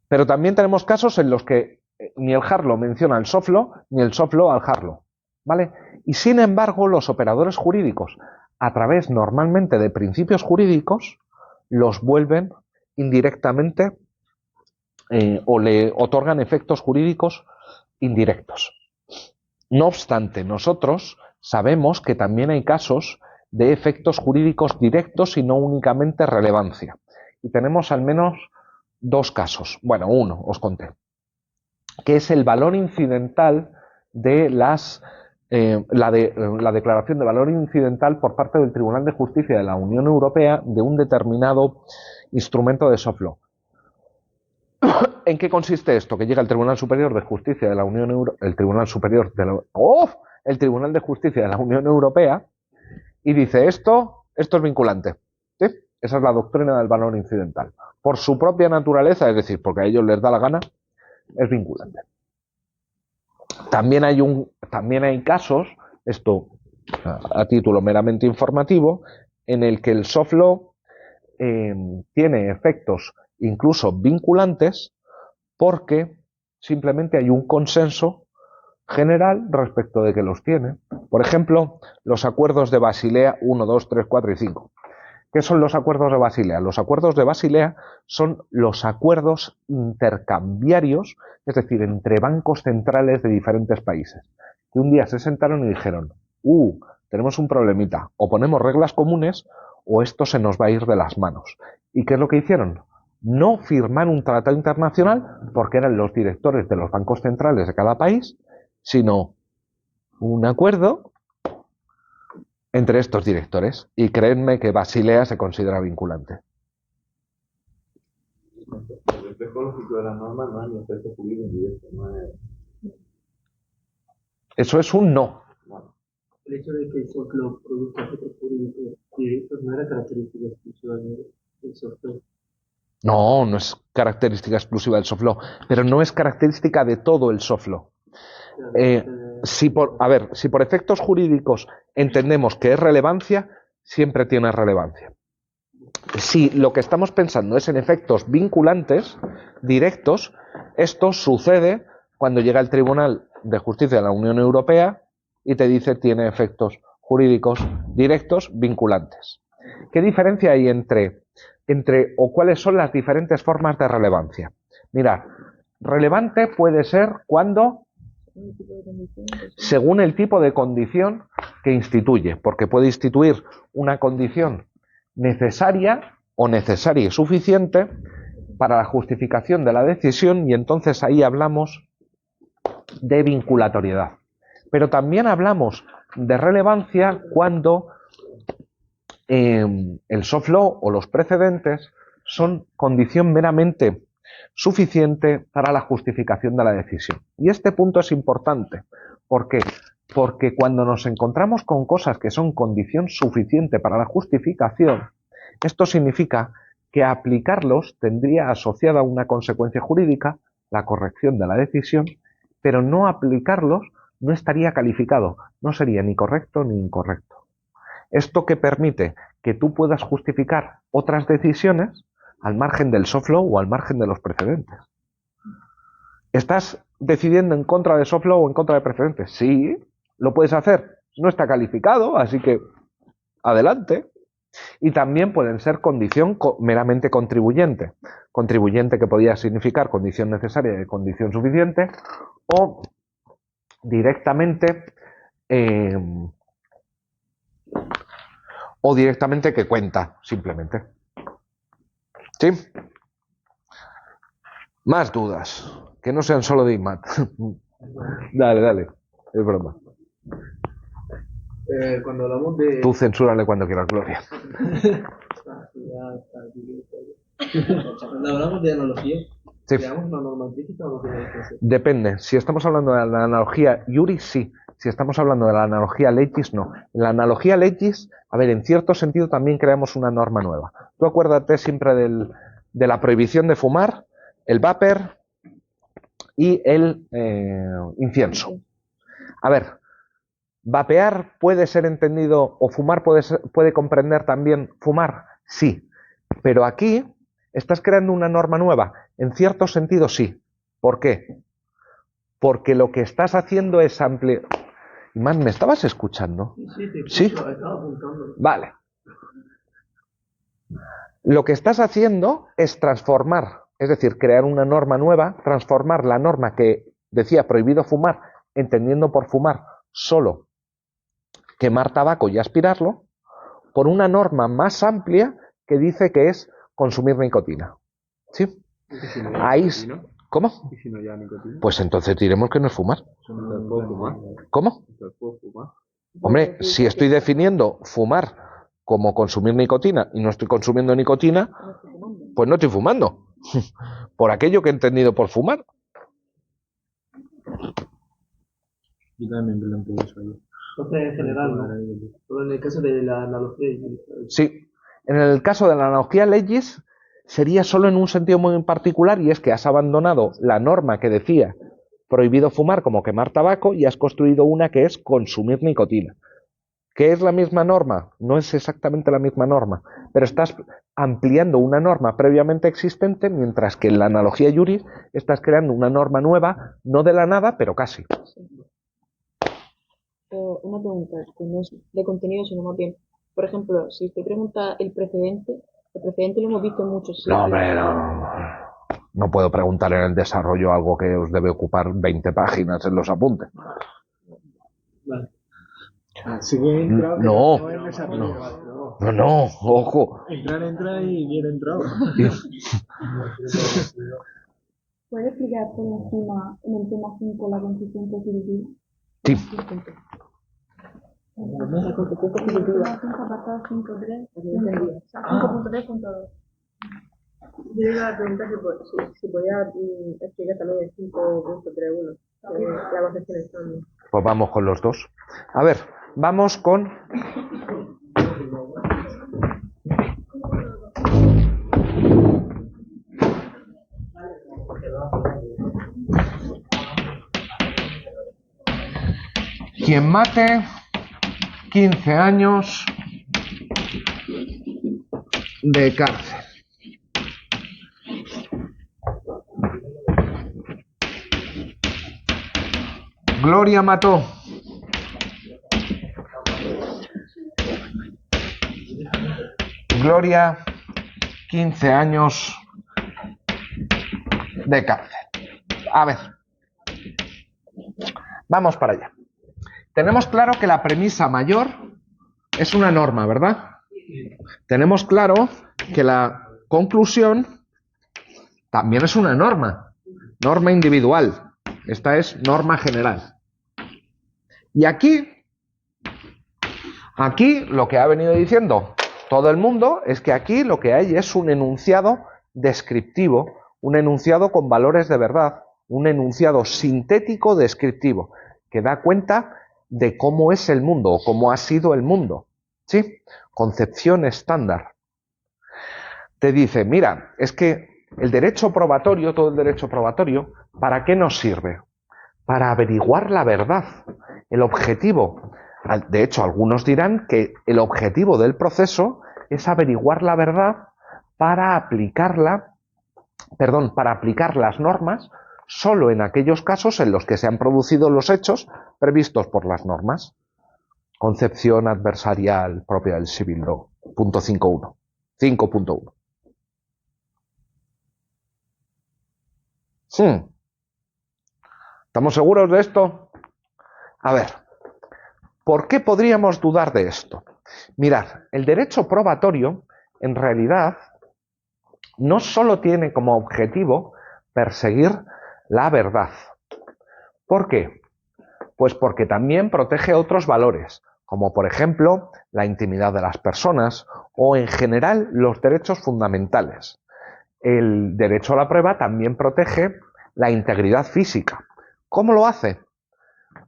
Pero también tenemos casos en los que ni el hard law menciona el soft law, ni el soft law al hard law, ¿vale? Y sin embargo, los operadores jurídicos, a través normalmente de principios jurídicos, los vuelven indirectamente o le otorgan efectos jurídicos indirectos. No obstante, nosotros sabemos que también hay casos de efectos jurídicos directos y no únicamente relevancia. Y tenemos al menos dos casos. Bueno, uno, os conté. Que es el valor incidental de la declaración de valor incidental por parte del Tribunal de Justicia de la Unión Europea de un determinado instrumento de soft law. ¿En qué consiste esto? Que llega el Tribunal Superior de Justicia de la Unión Europea, el Tribunal de Justicia de la Unión Europea y dice esto es vinculante. ¿Sí? Esa es la doctrina del valor incidental. Por su propia naturaleza, es decir, porque a ellos les da la gana, es vinculante. También hay casos, esto a título meramente informativo, en el que el soft law tiene efectos incluso vinculantes porque simplemente hay un consenso general respecto de que los tiene. Por ejemplo, los acuerdos de Basilea 1, 2, 3, 4 y 5. ¿Qué son los acuerdos de Basilea? Los acuerdos de Basilea son los acuerdos intercambiarios, es decir, entre bancos centrales de diferentes países, que un día se sentaron y dijeron, tenemos un problemita, o ponemos reglas comunes o esto se nos va a ir de las manos. ¿Y qué es lo que hicieron? No firmar un tratado internacional porque eran los directores de los bancos centrales de cada país, sino un acuerdo entre estos directores. Y créanme que Basilea se considera vinculante. El reflejo lógico de las normas no es ni efecto jurídico indirecto, no es... Eso es un no. El hecho de que el soft law produzca efectos jurídicos directos no era característica exclusiva del soft law. No, no es característica exclusiva del soft law, pero no es característica de todo el soft law. Si por efectos jurídicos entendemos que es relevancia, siempre tiene relevancia. Si lo que estamos pensando es en efectos vinculantes, directos, esto sucede cuando llega el Tribunal de Justicia de la Unión Europea y te dice tiene efectos jurídicos directos vinculantes. ¿Qué diferencia hay entre o cuáles son las diferentes formas de relevancia? Mirad, relevante puede ser cuando, según el tipo de condición que instituye, porque puede instituir una condición necesaria o necesaria y suficiente para la justificación de la decisión y entonces ahí hablamos de vinculatoriedad. Pero también hablamos de relevancia cuando el soft law o los precedentes son condición meramente suficiente para la justificación de la decisión. Y este punto es importante. ¿Por qué? Porque cuando nos encontramos con cosas que son condición suficiente para la justificación, esto significa que aplicarlos tendría asociada una consecuencia jurídica, la corrección de la decisión, pero no aplicarlos no estaría calificado, no sería ni correcto ni incorrecto. Esto que permite que tú puedas justificar otras decisiones al margen del soft law o al margen de los precedentes. ¿Estás decidiendo en contra de soft law o en contra de precedentes? Sí, lo puedes hacer. No está calificado, así que adelante. Y también pueden ser condición meramente contribuyente. Contribuyente que podría significar condición necesaria y condición suficiente, o directamente que cuenta, simplemente. ¿Sí? Más dudas, que no sean solo de IMAT. Dale, es broma. Cuando hablamos de... Tú censúrale cuando quieras, Gloria. Cuando hablamos de analogía, Sí. ¿creamos una norma implícita o no tenemos que hacer? Depende. Si estamos hablando de la analogía Iuris, sí. Si estamos hablando de la analogía legis, no. En la analogía legis, a ver, en cierto sentido también creamos una norma nueva. Tú acuérdate siempre de la prohibición de fumar, el vapor y el incienso. A ver, ¿Vapear puede ser entendido o fumar puede comprender también fumar? Sí, pero aquí estás creando una norma nueva. En cierto sentido, sí. ¿Por qué? Porque lo que estás haciendo es ampliar... Imán, ¿me estabas escuchando? Sí, te ¿Sí? escucho, estaba apuntando. Vale. Lo que estás haciendo es transformar, es decir, crear una norma nueva, transformar la norma que decía prohibido fumar, entendiendo por fumar solo quemar tabaco y aspirarlo, por una norma más amplia que dice que es consumir nicotina. ¿Sí? ¿Y si no lleva Ahí... nicotina? ¿Cómo? ¿Y si no lleva nicotina? Pues entonces diremos que no es fumar. Entonces puedo fumar. ¿Cómo? Entonces puedo fumar. Hombre, si estoy definiendo fumar como consumir nicotina y no estoy consumiendo nicotina, pues no estoy fumando. Por aquello que he entendido por fumar. Yo también me planteo eso ahí. Entonces, en general, ¿no? Pero en el caso de la analogía, Sí, en el caso de la analogía leyes sería solo en un sentido muy particular y es que has abandonado la norma que decía prohibido fumar como quemar tabaco y has construido una que es consumir nicotina. ¿Qué es la misma norma? No es exactamente la misma norma, pero estás ampliando una norma previamente existente, mientras que en la analogía Yuri estás creando una norma nueva, no de la nada, pero casi. Una pregunta que no es de contenido, sino más bien, por ejemplo, si usted pregunta el precedente lo hemos visto en muchos sitios. No, hombre, no puedo preguntar en el desarrollo algo que os debe ocupar 20 páginas en los apuntes. Vale. Así que entra, No, en desarrollo. no, ojo. Entra y bien entrado. ¿Puede explicar por encima en el tema 5 la consistencia equilibrada? Sí, La consistencia En el equilibrada. tema 5, apartado 5.3, entendía. 5.3.2. Yo le iba a preguntar si podía explicar también el 5.31, la concepción estándar. pues vamos con los dos. A ver, vamos con... Quien mate 15 años de cárcel. Gloria mató. Gloria, 15 años de cárcel. A ver, vamos para allá. Tenemos claro que la premisa mayor es una norma, ¿verdad? Tenemos claro que la conclusión también es una norma individual. Esta es norma general. Y aquí lo que ha venido diciendo todo el mundo es que aquí lo que hay es un enunciado descriptivo, un enunciado con valores de verdad, un enunciado sintético descriptivo, que da cuenta de cómo es el mundo o cómo ha sido el mundo. ¿Sí? Concepción estándar. Te dice, mira, es que el derecho probatorio, todo el derecho probatorio, ¿para qué nos sirve? Para averiguar la verdad. El objetivo, de hecho, algunos dirán que el objetivo del proceso es averiguar la verdad para aplicar las normas solo en aquellos casos en los que se han producido los hechos previstos por las normas. Concepción adversarial propia del Civil Law, punto 5.1. 5.1. ¿Estamos seguros de esto? A ver, ¿por qué podríamos dudar de esto? Mirad, el derecho probatorio, en realidad, no solo tiene como objetivo perseguir la verdad. ¿Por qué? Pues porque también protege otros valores, como por ejemplo la intimidad de las personas o en general los derechos fundamentales. El derecho a la prueba también protege la integridad física. ¿Cómo lo hace?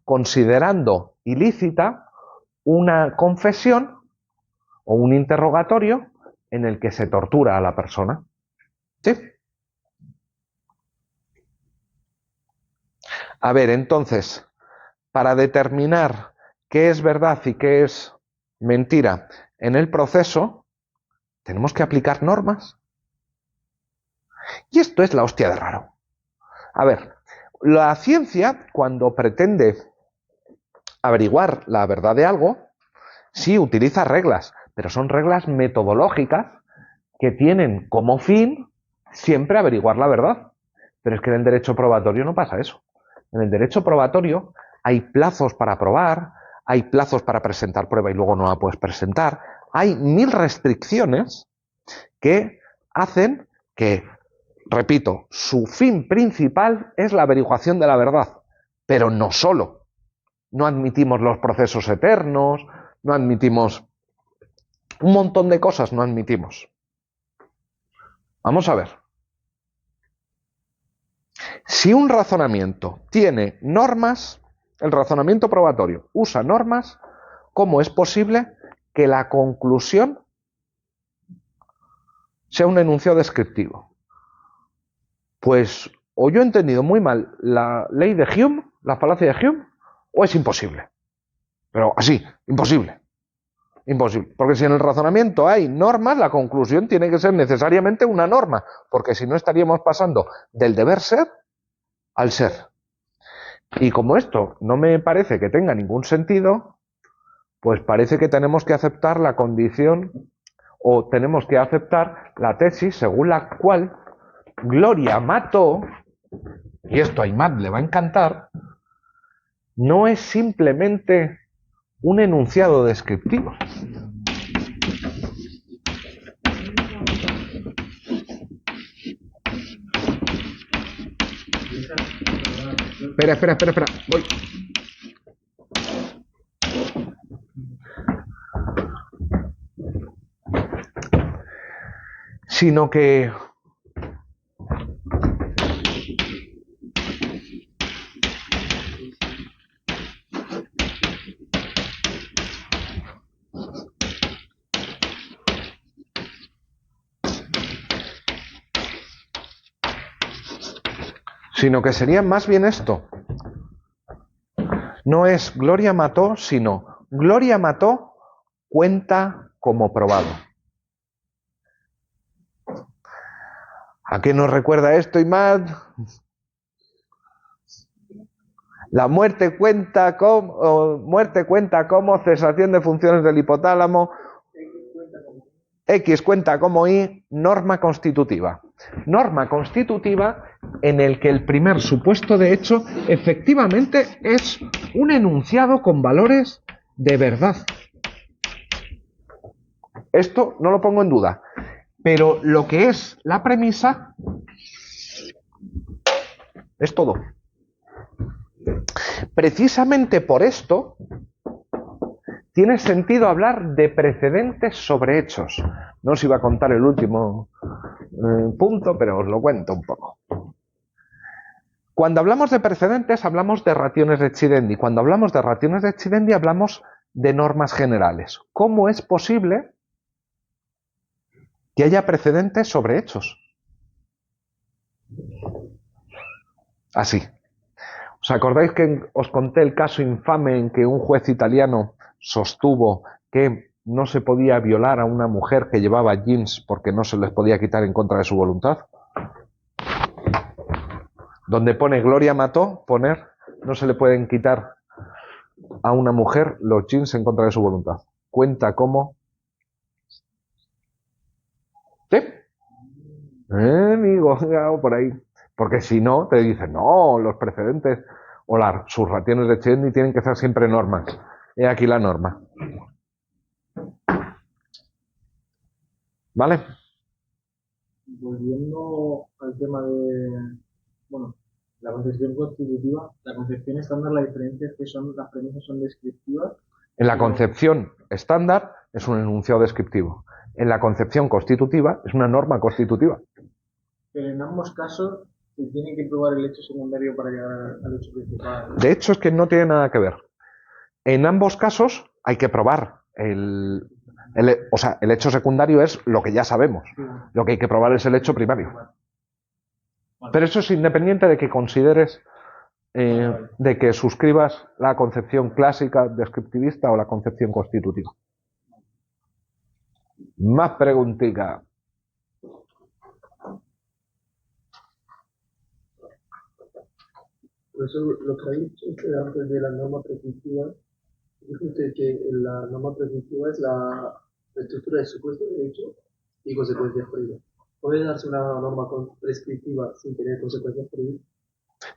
Considerando ilícita una confesión o un interrogatorio en el que se tortura a la persona. ¿Sí? A ver, entonces, para determinar qué es verdad y qué es mentira en el proceso, tenemos que aplicar normas. Y esto es la hostia de raro. A ver, la ciencia, cuando pretende averiguar la verdad de algo, sí utiliza reglas, pero son reglas metodológicas que tienen como fin siempre averiguar la verdad. Pero es que en el derecho probatorio no pasa eso. En el derecho probatorio hay plazos para probar, hay plazos para presentar prueba y luego no la puedes presentar. Hay 1000 restricciones que hacen que, repito, su fin principal es la averiguación de la verdad, pero no solo. No admitimos los procesos eternos, no admitimos un montón de cosas, no admitimos. Vamos a ver. Si un razonamiento tiene normas, el razonamiento probatorio usa normas, ¿cómo es posible que la conclusión sea un enunciado descriptivo? Pues o yo he entendido muy mal la ley de Hume, la falacia de Hume, o es imposible. Pero así, imposible. Imposible. Porque si en el razonamiento hay normas, la conclusión tiene que ser necesariamente una norma, porque si no estaríamos pasando del deber ser al ser. Y como esto no me parece que tenga ningún sentido, pues parece que tenemos que aceptar la condición o tenemos que aceptar la tesis según la cual Gloria Mató, y esto a Imad le va a encantar, no es simplemente un enunciado descriptivo. Espera, voy. Sino que sería más bien esto. No es Gloria Mató, sino Gloria Mató cuenta como probado. ¿A qué nos recuerda esto, Imad? La muerte cuenta como cesación de funciones del hipotálamo, X cuenta como Y, norma constitutiva. Norma constitutiva en el que el primer supuesto de hecho efectivamente es un enunciado con valores de verdad. Esto no lo pongo en duda, pero lo que es la premisa es todo. Precisamente por esto tiene sentido hablar de precedentes sobre hechos. No os iba a contar el último punto, pero os lo cuento un poco. Cuando hablamos de precedentes hablamos de rationes decidendi. Cuando hablamos de rationes decidendi hablamos de normas generales. ¿Cómo es posible que haya precedentes sobre hechos? Así. ¿Os acordáis que os conté el caso infame en que un juez italiano sostuvo que no se podía violar a una mujer que llevaba jeans porque no se les podía quitar en contra de su voluntad? Donde pone Gloria Mató, poner no se le pueden quitar a una mujer los jeans en contra de su voluntad. Cuenta como... ¿Sí? Amigo, por ahí. Porque si no, te dicen, no, los precedentes o sus rationes decidendi tienen que ser siempre normas. He aquí la norma. ¿Vale? Volviendo al tema de, bueno, la concepción constitutiva, la concepción estándar, la diferencia es que las premisas son descriptivas. En la concepción estándar es un enunciado descriptivo. En la concepción constitutiva es una norma constitutiva. Pero en ambos casos se tiene que probar el hecho secundario para llegar al hecho principal. De hecho, es que no tiene nada que ver. En ambos casos hay que probar el hecho secundario es lo que ya sabemos. Lo que hay que probar es el hecho primario. Pero eso es independiente de que consideres de que suscribas la concepción clásica descriptivista o la concepción constitutiva. Más preguntica. Por eso lo que ha dicho usted antes de la norma prescriptiva, dijo usted que la norma prescriptiva es la estructura de supuesto derecho y consecuencias jurídicas. ¿Puede darse una norma prescriptiva sin tener consecuencias jurídicas?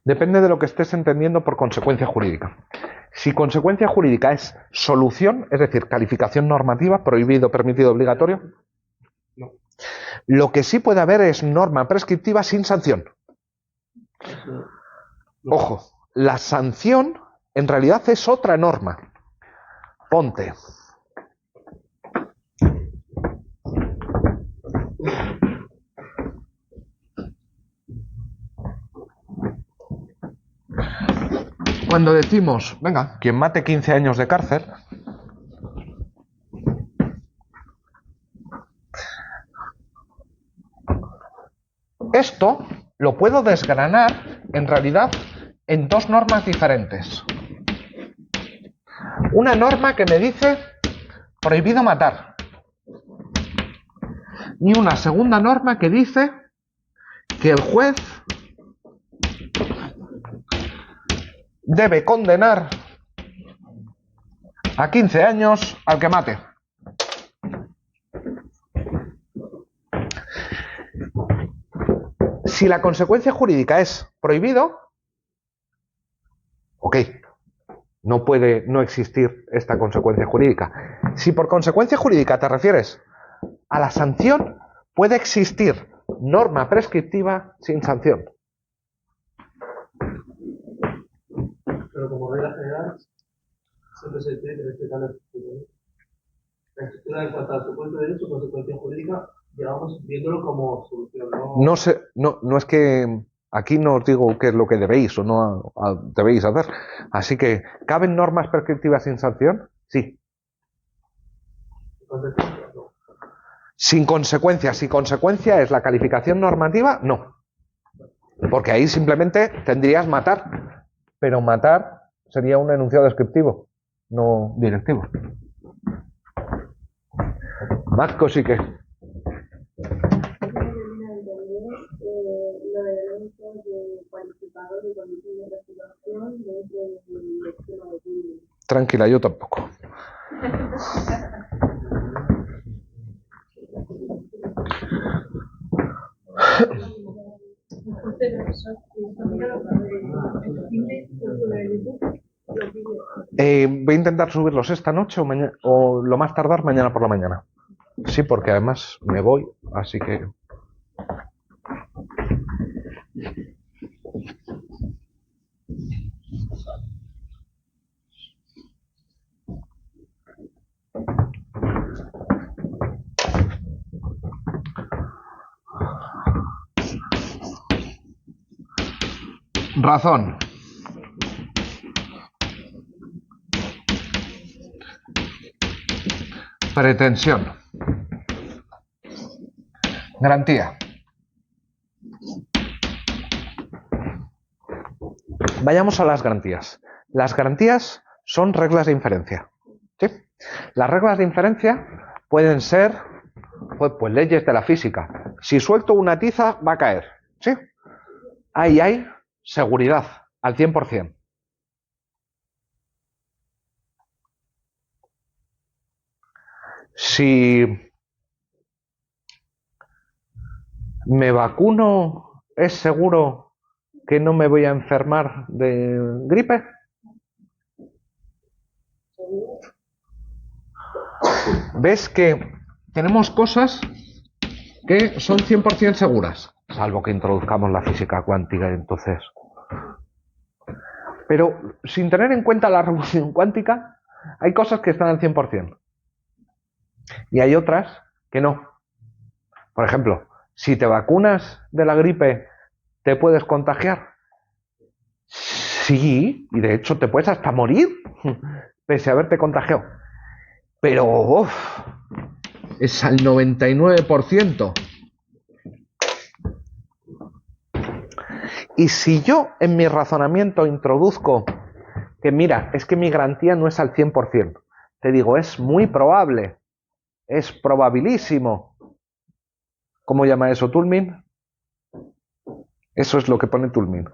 Depende de lo que estés entendiendo por consecuencia jurídica. Si consecuencia jurídica es solución, es decir, calificación normativa, prohibido, permitido, obligatorio, No. Lo que sí puede haber es norma prescriptiva sin sanción. No. Ojo, la sanción en realidad es otra norma. Ponte. Cuando decimos, venga, quien mate 15 años de cárcel, esto lo puedo desgranar en realidad en dos normas diferentes. Una norma que me dice prohibido matar. Y una segunda norma que dice que el juez debe condenar a 15 años al que mate. Si la consecuencia jurídica es prohibido, ok, no puede no existir esta consecuencia jurídica. Si por consecuencia jurídica te refieres a la sanción, puede existir norma prescriptiva sin sanción. Pero como regla general, siempre se tiene que respetar la estructura. La estructura en cuanto al supuesto derecho, consecuencia jurídica, llevamos viéndolo como solución, ¿no? No sé, no es que aquí no os digo qué es lo que debéis o no debéis hacer. Así que, ¿caben normas prescriptivas sin sanción? Sí. Consecuencia, no. Sin consecuencia. Si consecuencia es la calificación normativa, no. Porque ahí simplemente tendrías matar. Pero matar sería un enunciado descriptivo, no directivo. Más cosiques. Lo de eventos de cualificador y condición de reputación dentro del esquema de Google. Tranquila, yo tampoco. Voy a intentar subirlos esta noche o, o lo más tardar mañana por la mañana. Sí, porque además me voy, así que... Razón. Pretensión. Garantía. Vayamos a las garantías. Las garantías son reglas de inferencia. ¿Sí? Las reglas de inferencia pueden ser pues leyes de la física. Si suelto una tiza, va a caer. ¿Sí? Ahí hay seguridad al 100%. Si me vacuno, ¿es seguro que no me voy a enfermar de gripe? ¿Ves que tenemos cosas que son 100% seguras? Salvo que introduzcamos la física cuántica, entonces. Pero sin tener en cuenta la revolución cuántica, hay cosas que están al 100%. Y hay otras que no. Por ejemplo, si te vacunas de la gripe, ¿te puedes contagiar? Sí, y de hecho te puedes hasta morir, pese a haberte contagiado. Pero es al 99%. Y si yo en mi razonamiento introduzco que mira, es que mi garantía no es al 100%, te digo, es muy probable, es probabilísimo. ¿Cómo llama eso Toulmin? Eso es lo que pone Toulmin.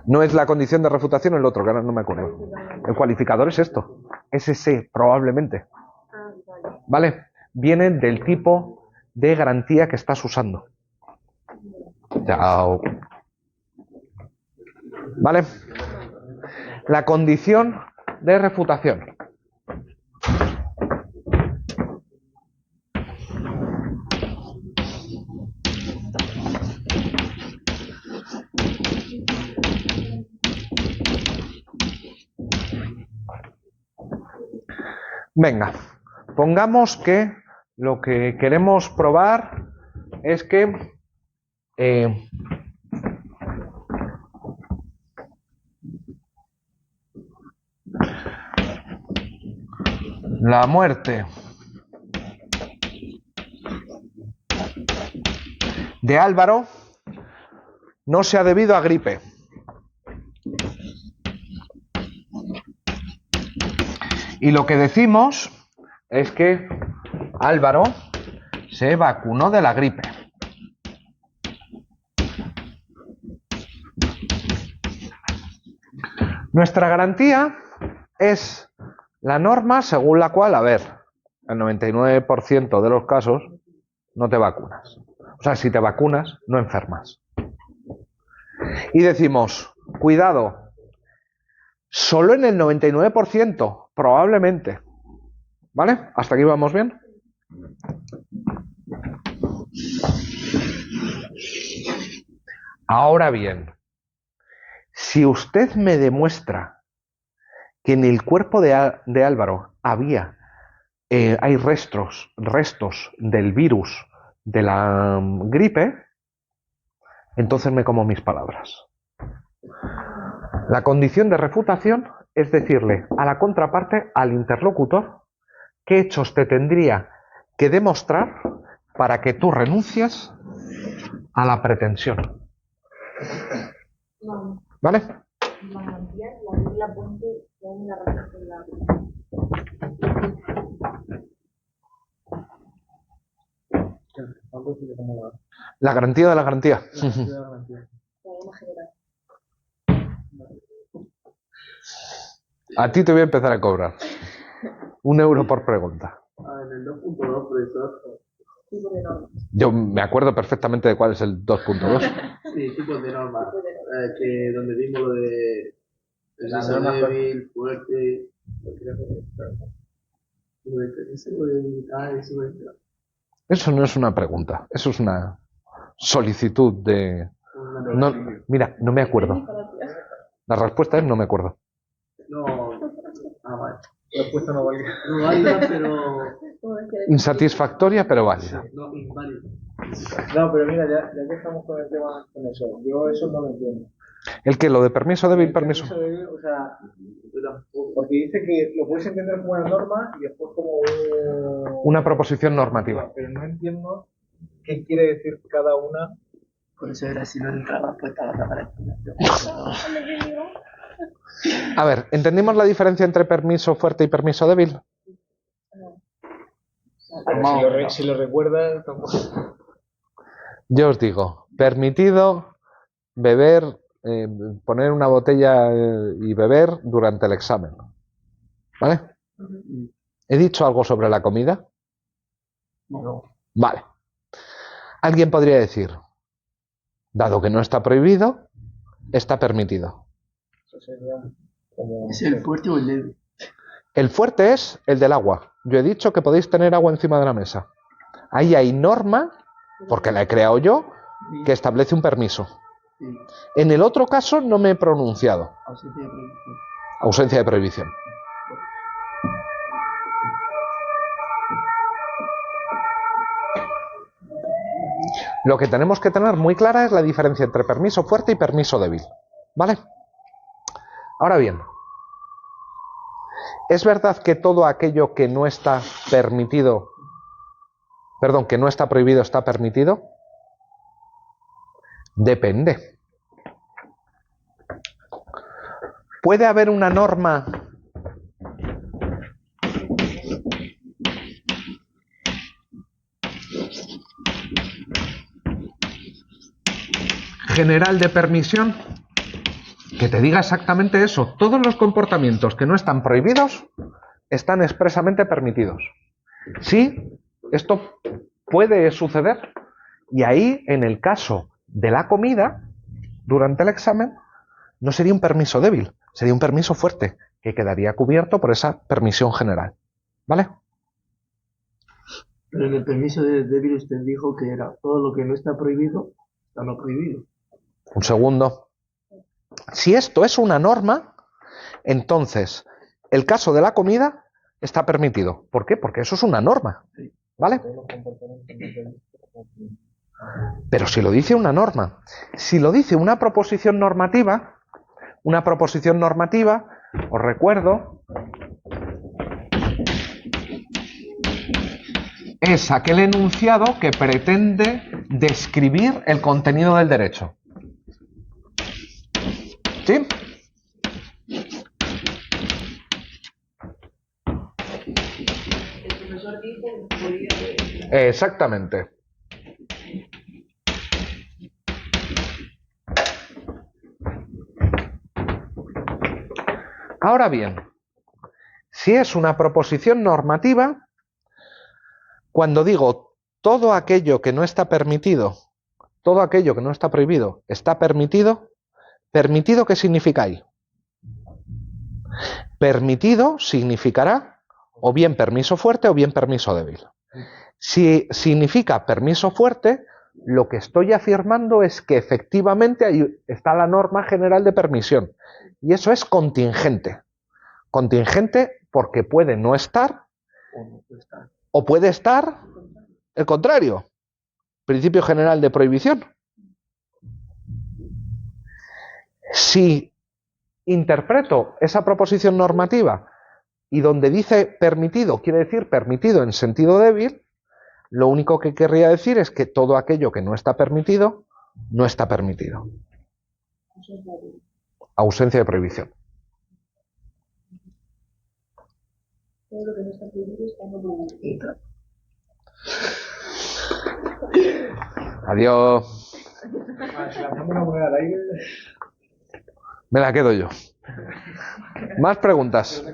No es la condición de refutación el otro, que ahora no me acuerdo. El cualificador es esto, es ese, probablemente. ¿Vale? Viene del tipo de garantía que estás usando. Chao. ¿Vale? La condición de refutación. Venga, pongamos que lo que queremos probar es que la muerte de Álvaro no se ha debido a gripe. Y lo que decimos es que Álvaro se vacunó de la gripe. Nuestra garantía es la norma según la cual, a ver, el 99% de los casos no te vacunas. O sea, si te vacunas, no enfermas. Y decimos, cuidado, solo en el 99%, probablemente. ¿Vale? ¿Hasta aquí vamos bien? Ahora bien, si usted me demuestra que en el cuerpo de Álvaro hay restos del virus de la gripe, entonces me como mis palabras. La condición de refutación es decirle a la contraparte, al interlocutor, qué hechos te tendría que demostrar para que tú renuncies a la pretensión. ¿Vale? La garantía es la regla puente que hay en la regla. La garantía de la garantía. A ti te voy a empezar a cobrar 1 euro por pregunta. En el 2.2, profesor. Tipo de norma. Yo me acuerdo perfectamente de cuál es el 2.2. Sí, tipos de normas. Que donde vimos lo de La preciso, norma débil, fuerte. Eso no es una pregunta, eso es una solicitud de... No, mira, no me acuerdo. La respuesta es no me acuerdo. No, vale. La respuesta no valía. No válida, pero. Insatisfactoria, pero válida. No, inválida. No, pero mira, ya que estamos con el tema con eso, yo eso no lo entiendo. ¿El qué? ¿Lo de permiso débil, permiso? Permiso débil, o sea, porque dice que lo puedes entender como una norma y después como Una proposición normativa. pero no entiendo qué quiere decir cada una. Por eso era si no entraba, pues estaba la pared. A ver, ¿entendimos la diferencia entre permiso fuerte y permiso débil? Pero si lo recuerdas, tampoco. Yo os digo, permitido beber, poner una botella y beber durante el examen. ¿Vale? ¿He dicho algo sobre la comida? No. Vale. Alguien podría decir, dado que no está prohibido, está permitido. Eso sería como... ¿Es el fuerte o el débil? El fuerte es el del agua. Yo he dicho que podéis tener agua encima de la mesa. Ahí hay norma, porque la he creado yo, que establece un permiso. Sí. En el otro caso no me he pronunciado. Ausencia de prohibición. Ausencia de prohibición. Lo que tenemos que tener muy clara es la diferencia entre permiso fuerte y permiso débil. ¿Vale? Ahora bien, ¿es verdad que todo aquello que no está permitido, que no está prohibido está permitido? Depende. ¿Puede haber una norma general de permisión que te diga exactamente eso? Todos los comportamientos que no están prohibidos están expresamente permitidos. Sí, esto puede suceder. Y ahí, en el caso de la comida, durante el examen, no sería un permiso débil, sería un permiso fuerte, que quedaría cubierto por esa permisión general. ¿Vale? Pero en el permiso de débil usted dijo que era todo lo que no está prohibido, está no prohibido. Un segundo. Si esto es una norma, entonces el caso de la comida está permitido. ¿Por qué? Porque eso es una norma. ¿Vale? Pero si lo dice una norma, si lo dice una proposición normativa, os recuerdo, es aquel enunciado que pretende describir el contenido del derecho. ¿Sí? El profesor dijo que podía... Exactamente. Ahora bien, si es una proposición normativa, cuando digo todo aquello que no está permitido, todo aquello que no está prohibido, está permitido, ¿permitido qué significa ahí? Permitido significará o bien permiso fuerte o bien permiso débil. Si significa permiso fuerte, lo que estoy afirmando es que efectivamente ahí está la norma general de permisión. Y eso es contingente. Contingente porque puede no estar o puede estar el contrario. Principio general de prohibición. Si interpreto esa proposición normativa y donde dice permitido quiere decir permitido en sentido débil, lo único que querría decir es que todo aquello que no está permitido, no está permitido. Ausencia de prohibición. Todo lo que no está prohibido está no prohibido. Adiós. Si lanzamos una moneda al aire, Me la quedo yo. Más preguntas. Yo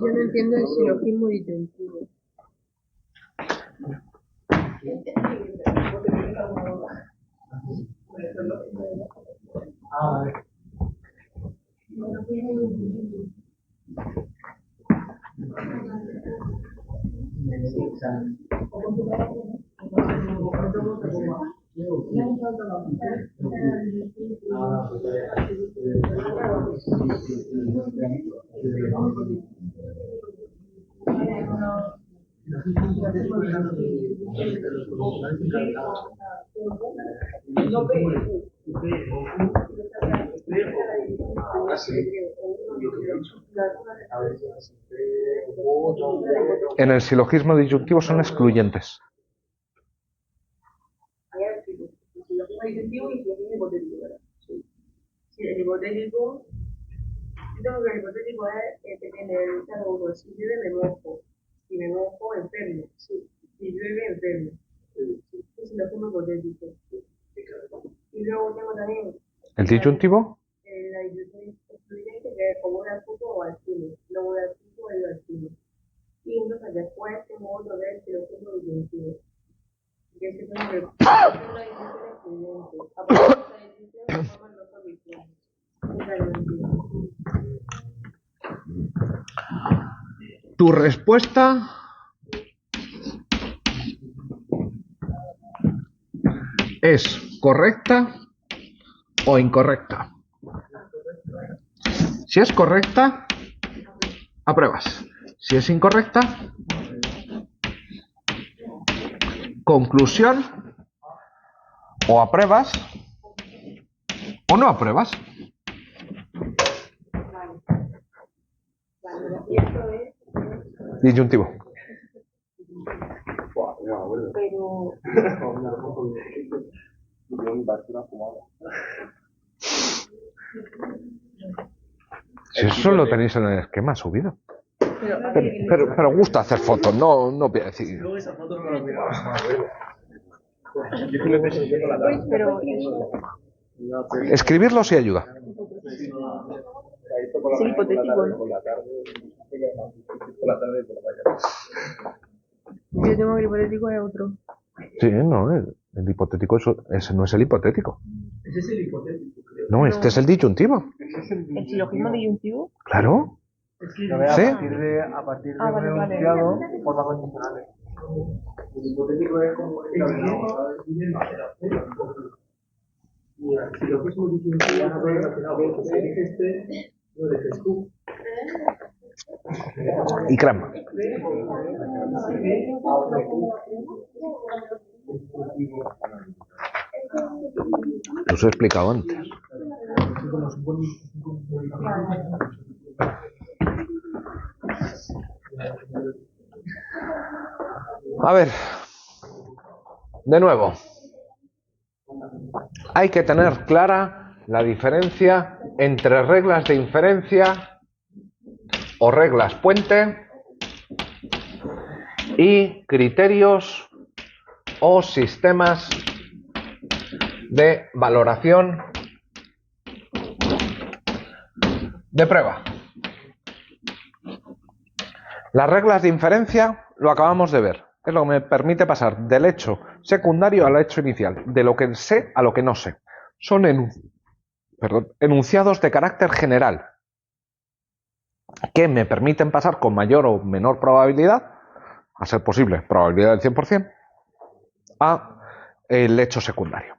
no entiendo el silogismo disyuntivo. En el silogismo disyuntivo son excluyentes. Hay el silogismo disyuntivo y el silogismo hipotético, ¿verdad? Sí. Sí, el hipotético, yo tengo que el hipotético es depende del estado uno. Si llueve me mojo, si me mojo enfermo, sí. Si llueve enfermo, sí. Es silogismo hipotético. Sí. Y luego tengo también ¿El disyuntivo? la disyunción excluyente, que es como un artículo o artículo, luego un artículo y un artículo. Y entonces después tengo otro del silogismo disyuntivo. Que es que tengo que hacer una disyunción excluyente. A partir de esa disyunción se forman dos condiciones. Esa es la disyunción. Tu respuesta es correcta o incorrecta. Si es correcta, apruebas. Si es incorrecta, conclusión, o apruebas o no apruebas. Y esto es, Disyuntivo. pero Si eso lo tenéis en el esquema subido. Pero gusta hacer fotos, no voy a decir. Luego esa foto no la miraba. Pero Escribirlo sí ayuda. es hipotético, ¿no? Yo tengo el hipotético es otro. Sí, no, el hipotético, ese no es el hipotético. Ese es el hipotético, creo. No, este es el disyuntivo. ¿El silogismo disyuntivo? Claro. Es que Lo ve ¿Sí? a partir de Ah, un vale, vale. enunciado por las condicionales. El hipotético es como el mira, si lo mismo dice un tío, no puede relacionado con que si eliges este, no dejes tú. Y crema. Lo os he explicado antes. A ver, de nuevo, hay que tener clara la diferencia entre reglas de inferencia o reglas puente y criterios o sistemas de valoración de prueba. Las reglas de inferencia lo acabamos de ver. Es lo que me permite pasar del hecho secundario al hecho inicial, de lo que sé a lo que no sé. Son enunciados de carácter general que me permiten pasar con mayor o menor probabilidad, a ser posible, probabilidad del 100%, a el hecho secundario.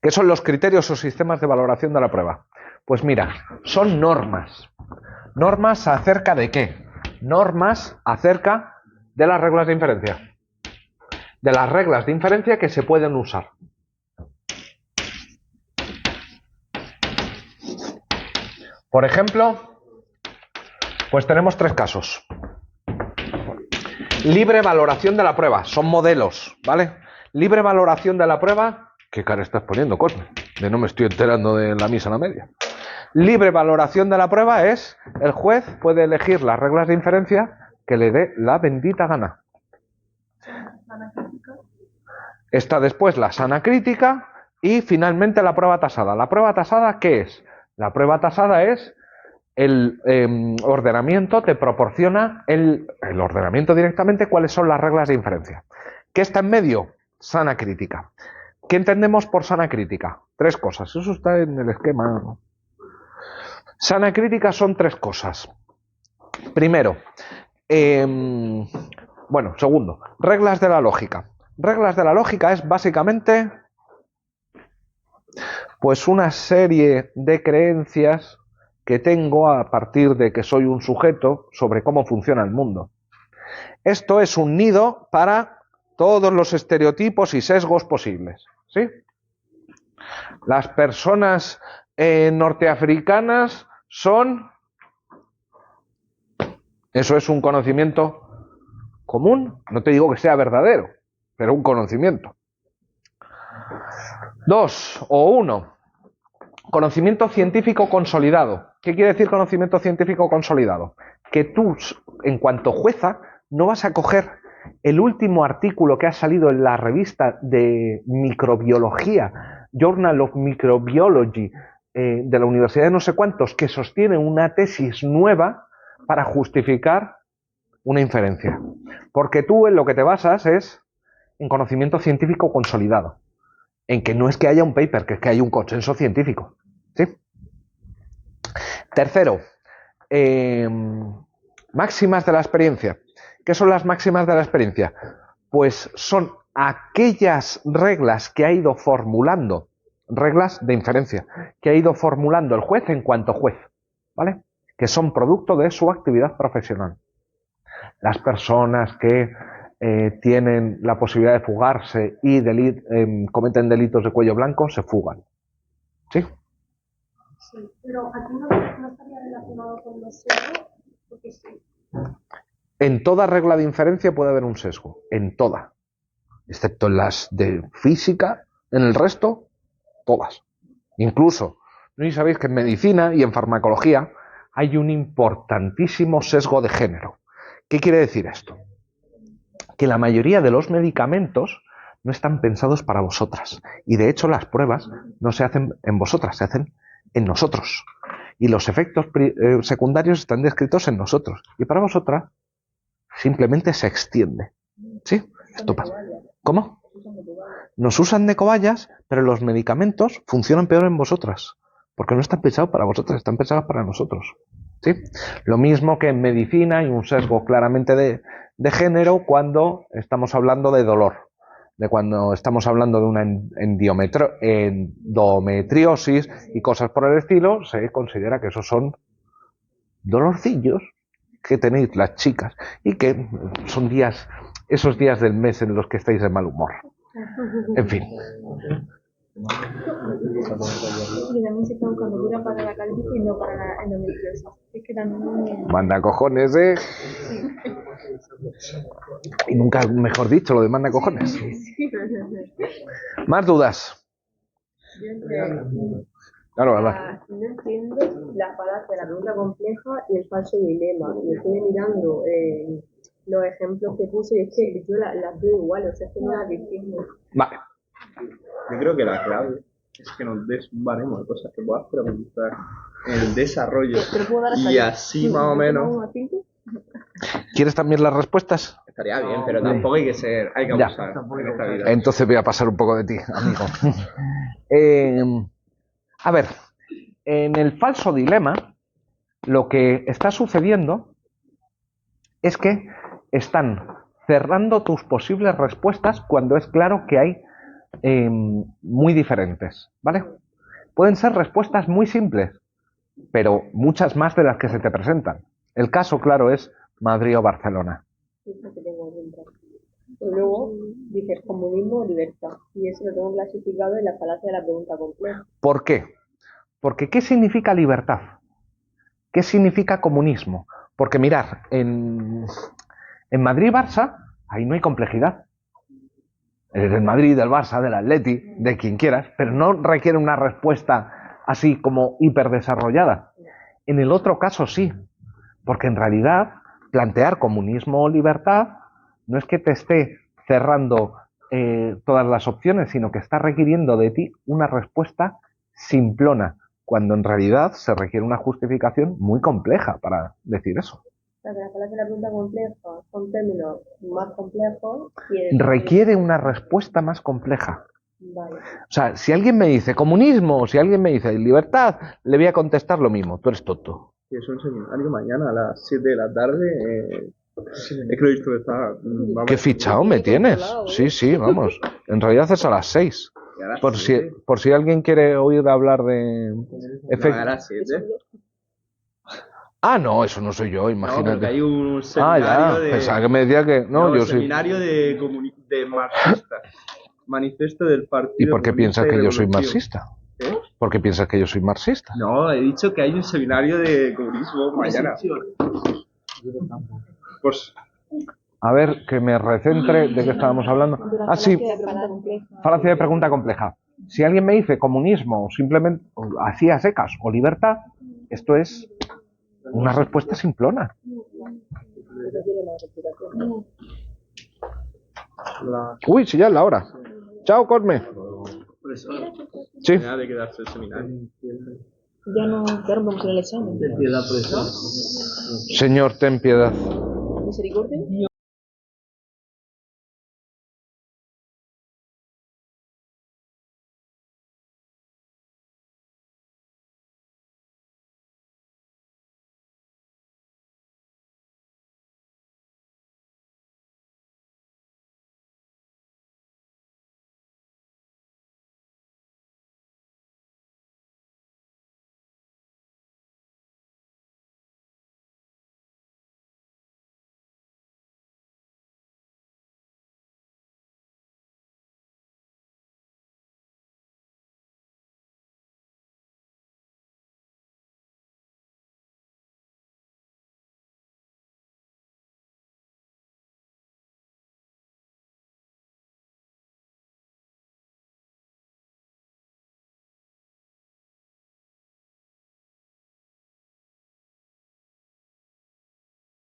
¿Qué son los criterios o sistemas de valoración de la prueba? Pues mira, son normas. ¿Normas acerca de qué? Normas acerca de las reglas de inferencia. De las reglas de inferencia que se pueden usar. Por ejemplo, pues tenemos tres casos. Libre valoración de la prueba. Son modelos, ¿vale? Libre valoración de la prueba. ¿Qué cara estás poniendo, Cosme? De no me estoy enterando de la misa a la media. Libre valoración de la prueba es el juez puede elegir las reglas de inferencia que le dé la bendita gana. Está después la sana crítica y finalmente la prueba tasada. ¿La prueba tasada qué es? La prueba tasada es el ordenamiento, te proporciona el ordenamiento directamente cuáles son las reglas de inferencia. ¿Qué está en medio? Sana crítica. ¿Qué entendemos por sana crítica? Tres cosas. Eso está en el esquema. Sana crítica son tres cosas. Primero, segundo, reglas de la lógica. Reglas de la lógica es básicamente pues una serie de creencias que tengo a partir de que soy un sujeto sobre cómo funciona el mundo. Esto es un nido para todos los estereotipos y sesgos posibles, ¿sí? Las personas norteafricanas son... Eso es un conocimiento común, no te digo que sea verdadero, pero un conocimiento. 2 o 1. Conocimiento científico consolidado. ¿Qué quiere decir conocimiento científico consolidado? Que tú, en cuanto jueza, no vas a coger el último artículo que ha salido en la revista de microbiología, Journal of Microbiology, de la Universidad de no sé cuántos, que sostiene una tesis nueva para justificar una inferencia. Porque tú en lo que te basas es en conocimiento científico consolidado. En que no es que haya un paper, que es que hay un consenso científico. ¿Sí? Tercero, máximas de la experiencia. ¿Qué son las máximas de la experiencia? Pues son aquellas reglas que ha ido formulando, reglas de inferencia, que ha ido formulando el juez en cuanto juez, ¿vale? Que son producto de su actividad profesional. Las personas que tienen la posibilidad de fugarse y cometen delitos de cuello blanco, se fugan. ¿Sí? Sí, pero aquí no estaría relacionado con los sesgos, porque sí. En toda regla de inferencia puede haber un sesgo, en toda. Excepto en las de física, en el resto, todas. Incluso No sé si sabéis que en medicina y en farmacología hay un importantísimo sesgo de género. ¿Qué quiere decir esto? Que la mayoría de los medicamentos no están pensados para vosotras. Y de hecho las pruebas no se hacen en vosotras, se hacen en nosotros. Y los efectos secundarios están descritos en nosotros. Y para vosotras simplemente se extiende. ¿Sí? Esto pasa. ¿Cómo? Nos usan de cobayas, pero los medicamentos funcionan peor en vosotras. Porque no están pensados para vosotras, están pensados para nosotros. ¿Sí? Lo mismo que en medicina hay un sesgo claramente de género cuando estamos hablando de dolor. De cuando estamos hablando de una endometriosis y cosas por el estilo, se considera que esos son dolorcillos que tenéis las chicas y que son esos días del mes en los que estáis de mal humor. En fin. Y también se está buscando cura para la calvicie y no para la endometriosis. Es que también... Manda cojones, ¿eh? Y nunca mejor dicho lo de manda cojones. ¿Más dudas? Claro, habla. No entiendo la falacia de la pregunta compleja y el falso dilema. Y estoy mirando los ejemplos que puso y es que yo las veo igual, o sea, es que no las distingo. Vale. Yo creo que la clave es que nos des un baremo de cosas que puedas preguntar en el desarrollo y así más o menos ¿Quieres también las respuestas? estaría bien, pero tampoco hay que Ya. abusar en esta vida. Entonces voy a pasar un poco de ti, amigo. A ver, en el falso dilema, lo que está sucediendo es que están cerrando tus posibles respuestas cuando es claro que hay muy diferentes, ¿vale? Pueden ser respuestas muy simples, pero muchas más de las que se te presentan. El caso, claro, es Madrid o Barcelona. Luego dices comunismo o libertad, y eso lo tengo clasificado en la falacia de la pregunta compleja. ¿Por qué? Porque ¿qué significa libertad? ¿Qué significa comunismo? Porque mirad, en Madrid-Barça, ahí no hay complejidad. Eres del Madrid, del Barça, del Atleti, de quien quieras, pero no requiere una respuesta así como hiperdesarrollada. En el otro caso sí, porque en realidad plantear comunismo o libertad no es que te esté cerrando todas las opciones, sino que está requiriendo de ti una respuesta simplona, cuando en realidad se requiere una justificación muy compleja para decir eso. La falacia de la pregunta compleja son términos más complejos Requiere una respuesta más compleja. Vale. O sea, si alguien me dice comunismo o si alguien me dice libertad, le voy a contestar lo mismo. Tú eres tonto. Sí, es un seminario mañana a las 7 de la tarde. Es que lo he visto que está... ¿Qué fichado me tienes? Sí, sí, vamos. En realidad es a las 6. Por si alguien quiere oír hablar de... A las 7. Ah, no, eso no soy yo, No, imagínate. porque hay un seminario pensaba que me decía que... No, yo sí. seminario de marxistas. Manifiesto del Partido ¿Y por qué piensas que yo soy Revolución. marxista? ¿Eh? ¿Por qué piensas que yo soy marxista? No, he dicho que hay un seminario de comunismo mañana. Pues... A ver, que me recentre de qué estábamos hablando. Ah, sí, falacia de pregunta compleja. Si alguien me dice comunismo, simplemente así a secas, o libertad, esto es una respuesta simplona. Uy, sí, ya es la hora. Chao, Cosme. Profesor, Sí. tenía de quedarse el seminario. Ya no vamos en el examen. De piedad, profesor. Señor, ten piedad. Misericordia.